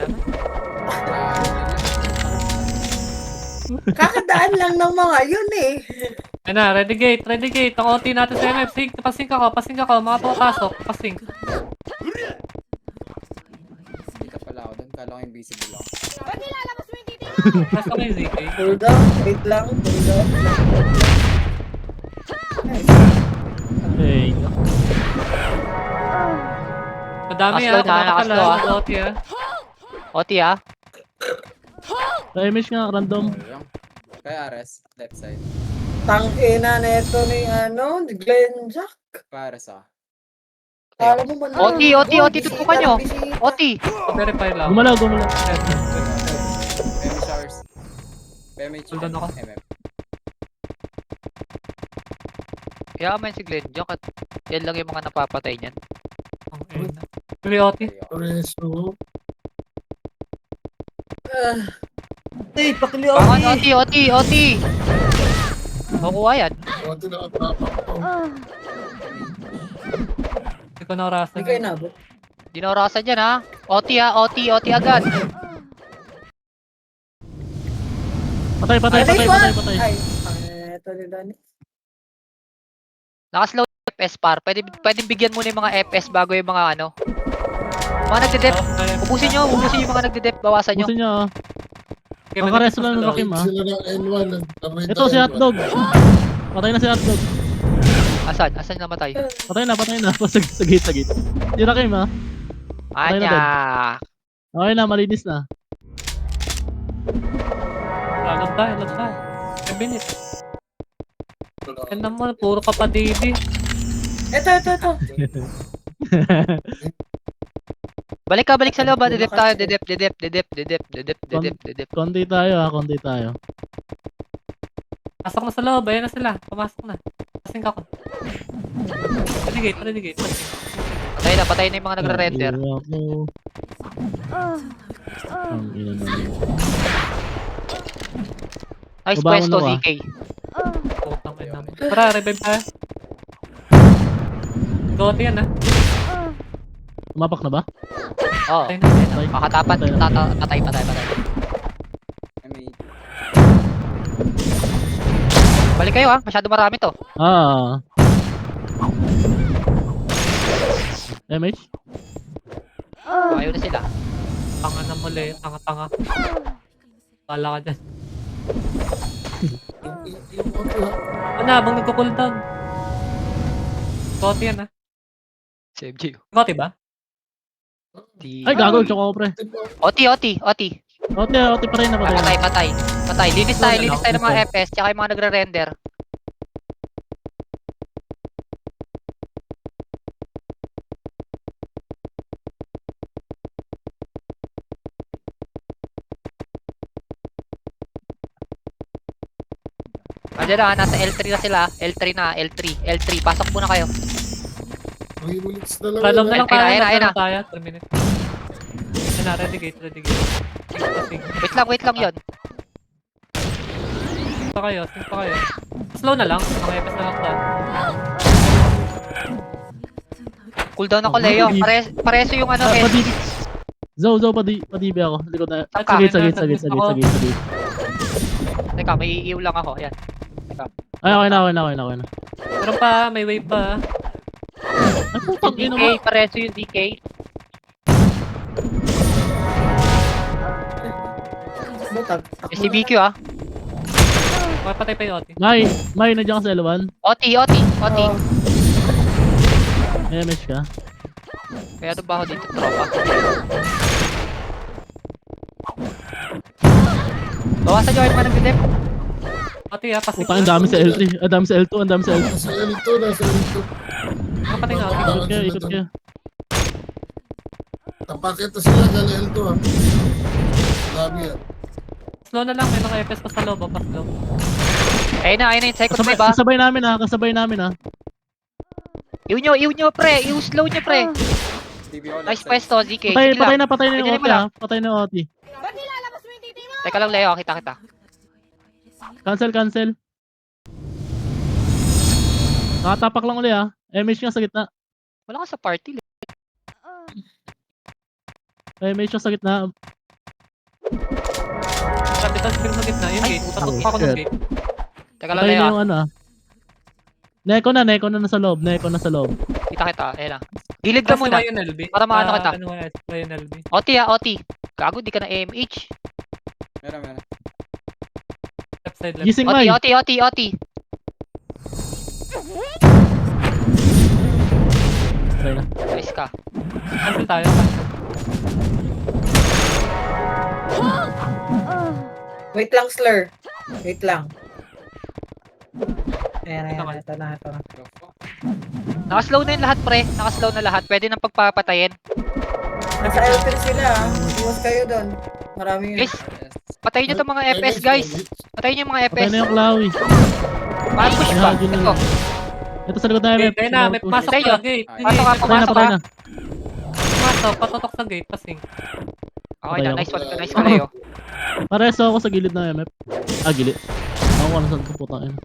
Kakadaan lang ng mga yun eh. Ayun na, ready gate. Ang OT natin sa MF. Pasing ako. Mga papasok. Pasing. Dito pala ako dun. Kala ko invisible ako. Pasok kami yung ZK. Hold on. Wait lang. Hold on. Hey, Madami Nakaslow ha. na, nakaslow, Kumakakala. ah. OT ha. OT ah. sa image nga, random. Ayun. Kaya Ares, left side. Tangina na ito ni ni Glenn Jack. Pares ah. Kala mo man. OT, tutukan nyo. OT. Verify lang. Gumalaw. PM showers. PMH. Hold on ako. MF. Kaya man si Glenn Jack at yan lang yung mga napapatay niyan. Ang ina. Tuloy OT. Preso. Ay, pakili Pangan OT. Makuha yan. Konti nakatapak ko. Hindi ko naurasan. Hindi kayo nabot. Dinorasan yan ha. OT agad. Patay. Ay, ito ni Dani. Nakaslow FPS par. Pwede bigyan muna yung mga FPS bago yung mga ano. Mga nagde-dep. Ubusin yung mga nagde-dep. Bawasan nyo. Pusin niya, ah. Okay, Nakaresto lang ng Rakim, ah. Sila ng N1. nagkaroon Ito si ng Hotdog. Patay na si Hotdog. Asan namatay? Patay na. Sa gate. Si Rakim, ah. Patay na Anya. Okay na, malinis na. Log tayo. 10 minutes. Yan naman, puro kapatid. Ito. Balik sa loob. Dedep tayo. Dedep. Konti tayo. Pasok na sa loob. Ayan na sila. Pumasok na. Pasing ka ko. Ready gate. Patay na yung mga nagre-render. Iwa ko. Ang ina naman. Nice Babangon pwesto, ako, ah. ZK. Putang ina mo. Tara, revive tayo. Gote yan ha. Tumapak na ba? Oo. Patay na. Patay. Makatapat. Patay. MH. Balik kayo ha. Masyado marami to. MH? Ayaw na sila. Tanga na muli. Tanga-tanga. Pala ka dyan. Yung auto ha. Ano, habang nagko-cooldown. Kote yan, ah. CMG. Kote ba? Ay, gago, choke ako, pre. Oti. Ote pa rin, napatay na. Patay. Linis tayo ng mga FPS, tsaka yung mga nagre-render. Andiyan na, nasa L3 na sila. L3, pasok muna kayo. May bullets na lang. Random yun, na ha? lang tayo. Ayun na. Random na tayo. 3 minutes. Ayun na, ready gate. Wait lang yon. Sync pa kayo. Slow na lang. Mga FPS na lang tayo. Cooldown ako, Leo. Pareso yung ano, head. Padibi. Zo, padibi ako. Likod na. Saka. Sa gate. Teka, may iiw lang ako. Yan. Ay, okay na. Meron pa. May wave pa. Ay, putang ina mo. DK, pareso yung DK. Si BQ ah. Patay pa yung OT. May, nandiyan ka sa L1. Oti. May MH ka. Kaya ano ba ako dito, tropa? Bawasan nyo kayo naman nag-dep. OT ha, pasig. Putang, ang dami sa L3. Ang dami sa L2. Nasa L2. Patay na OT. Ikot kayo. Tapakit na sila. Galing L2 ha. Dami yan. Slow na lang. May mga FPS pa sa loob. Slow. Ayun na yung second wave ah. Kasabay namin ha. Iw nyo pre. Iw slow nyo pre. Nice pwesto, ZK. Sige Patay lang. na yung Pwede OT lang. ha. Patay na yung OT. Teka lang, Leo. Kita. Cancel. Nakatapak lang ulit ha. MH nga sa gitna. Wala ka sa party. MH nga sa gitna. Capital spring sa gitna. Yung gate. Patok pa ako ng gate. Teka lang, Patay na Leo. yung ano ha. Neko na nasa loob. Kita. Ayun na. Gilid ka muna. yung LB. Para maano kita. Ano nga, yung LB. Oti. Gago, di ka na AMH. Meron. Left side left. Gising May. Oti. Patay na. Nice ka. Cancel tayo. Wait lang, Slur. Wait lang. Ayan. Ito na. Nakaslow na yung lahat, pre. Nakaslow na lahat. Pwede nang pagpapatayin. Nasa L3 sila, ha. Iwas kayo doon. Maraming Guys, patayin nyo itong mga FPS, guys. Patayin nyo yung mga Patay FPS. na yung Klawi. Push ba? Ay, Ito. Ito sa likod na Gate, ayun na. May pasok Sa'yo. sa gate. Pasok ka, Patay na. Patutok sa gate. Pasing. Okay na, nice one. Nice ka, Leo. Pareso ako sa gilid ng MF. Gilid. Ako kung ano saan ito putang ina.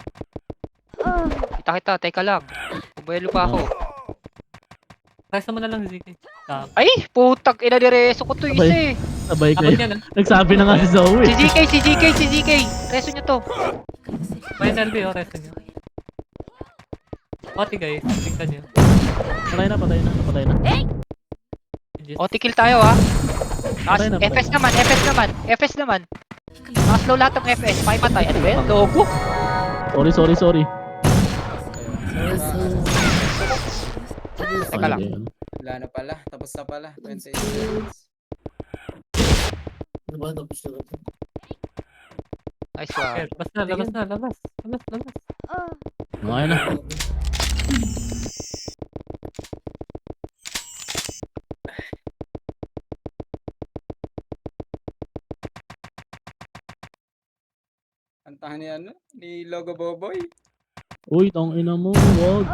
Kita. Teka lang. Bubuelo pa ako. Resa mo na lang, ZK. Ay, putang ina direso ko to isa eh. Sabay Abot kayo. yan, ah. Nagsabi na nga si Zoe. Si GK. Reso nyo to. May LB, resa nyo. OT guys, tingnan nyo. Patay na. Oti kill tayo ah. Patay na. FS naman. Nakaslow lahat ng FS. Pakimatay. Ano ba yan? Logo. Sorry. Teka lang. Ayun. Wala na pala. Tapos na pala. 28 minutes. Diba? Tapos na ito. Nice one. Okay, labas. Okay na. Antahan ni ano? Ni Logo Boboy. Uy, tong ina mo. Wag.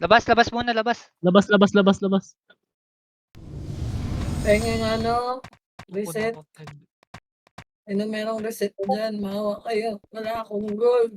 Labas muna. Labas. Pengen reset. Ano merong reset dyan? Mahawa kayo. Wala akong gold.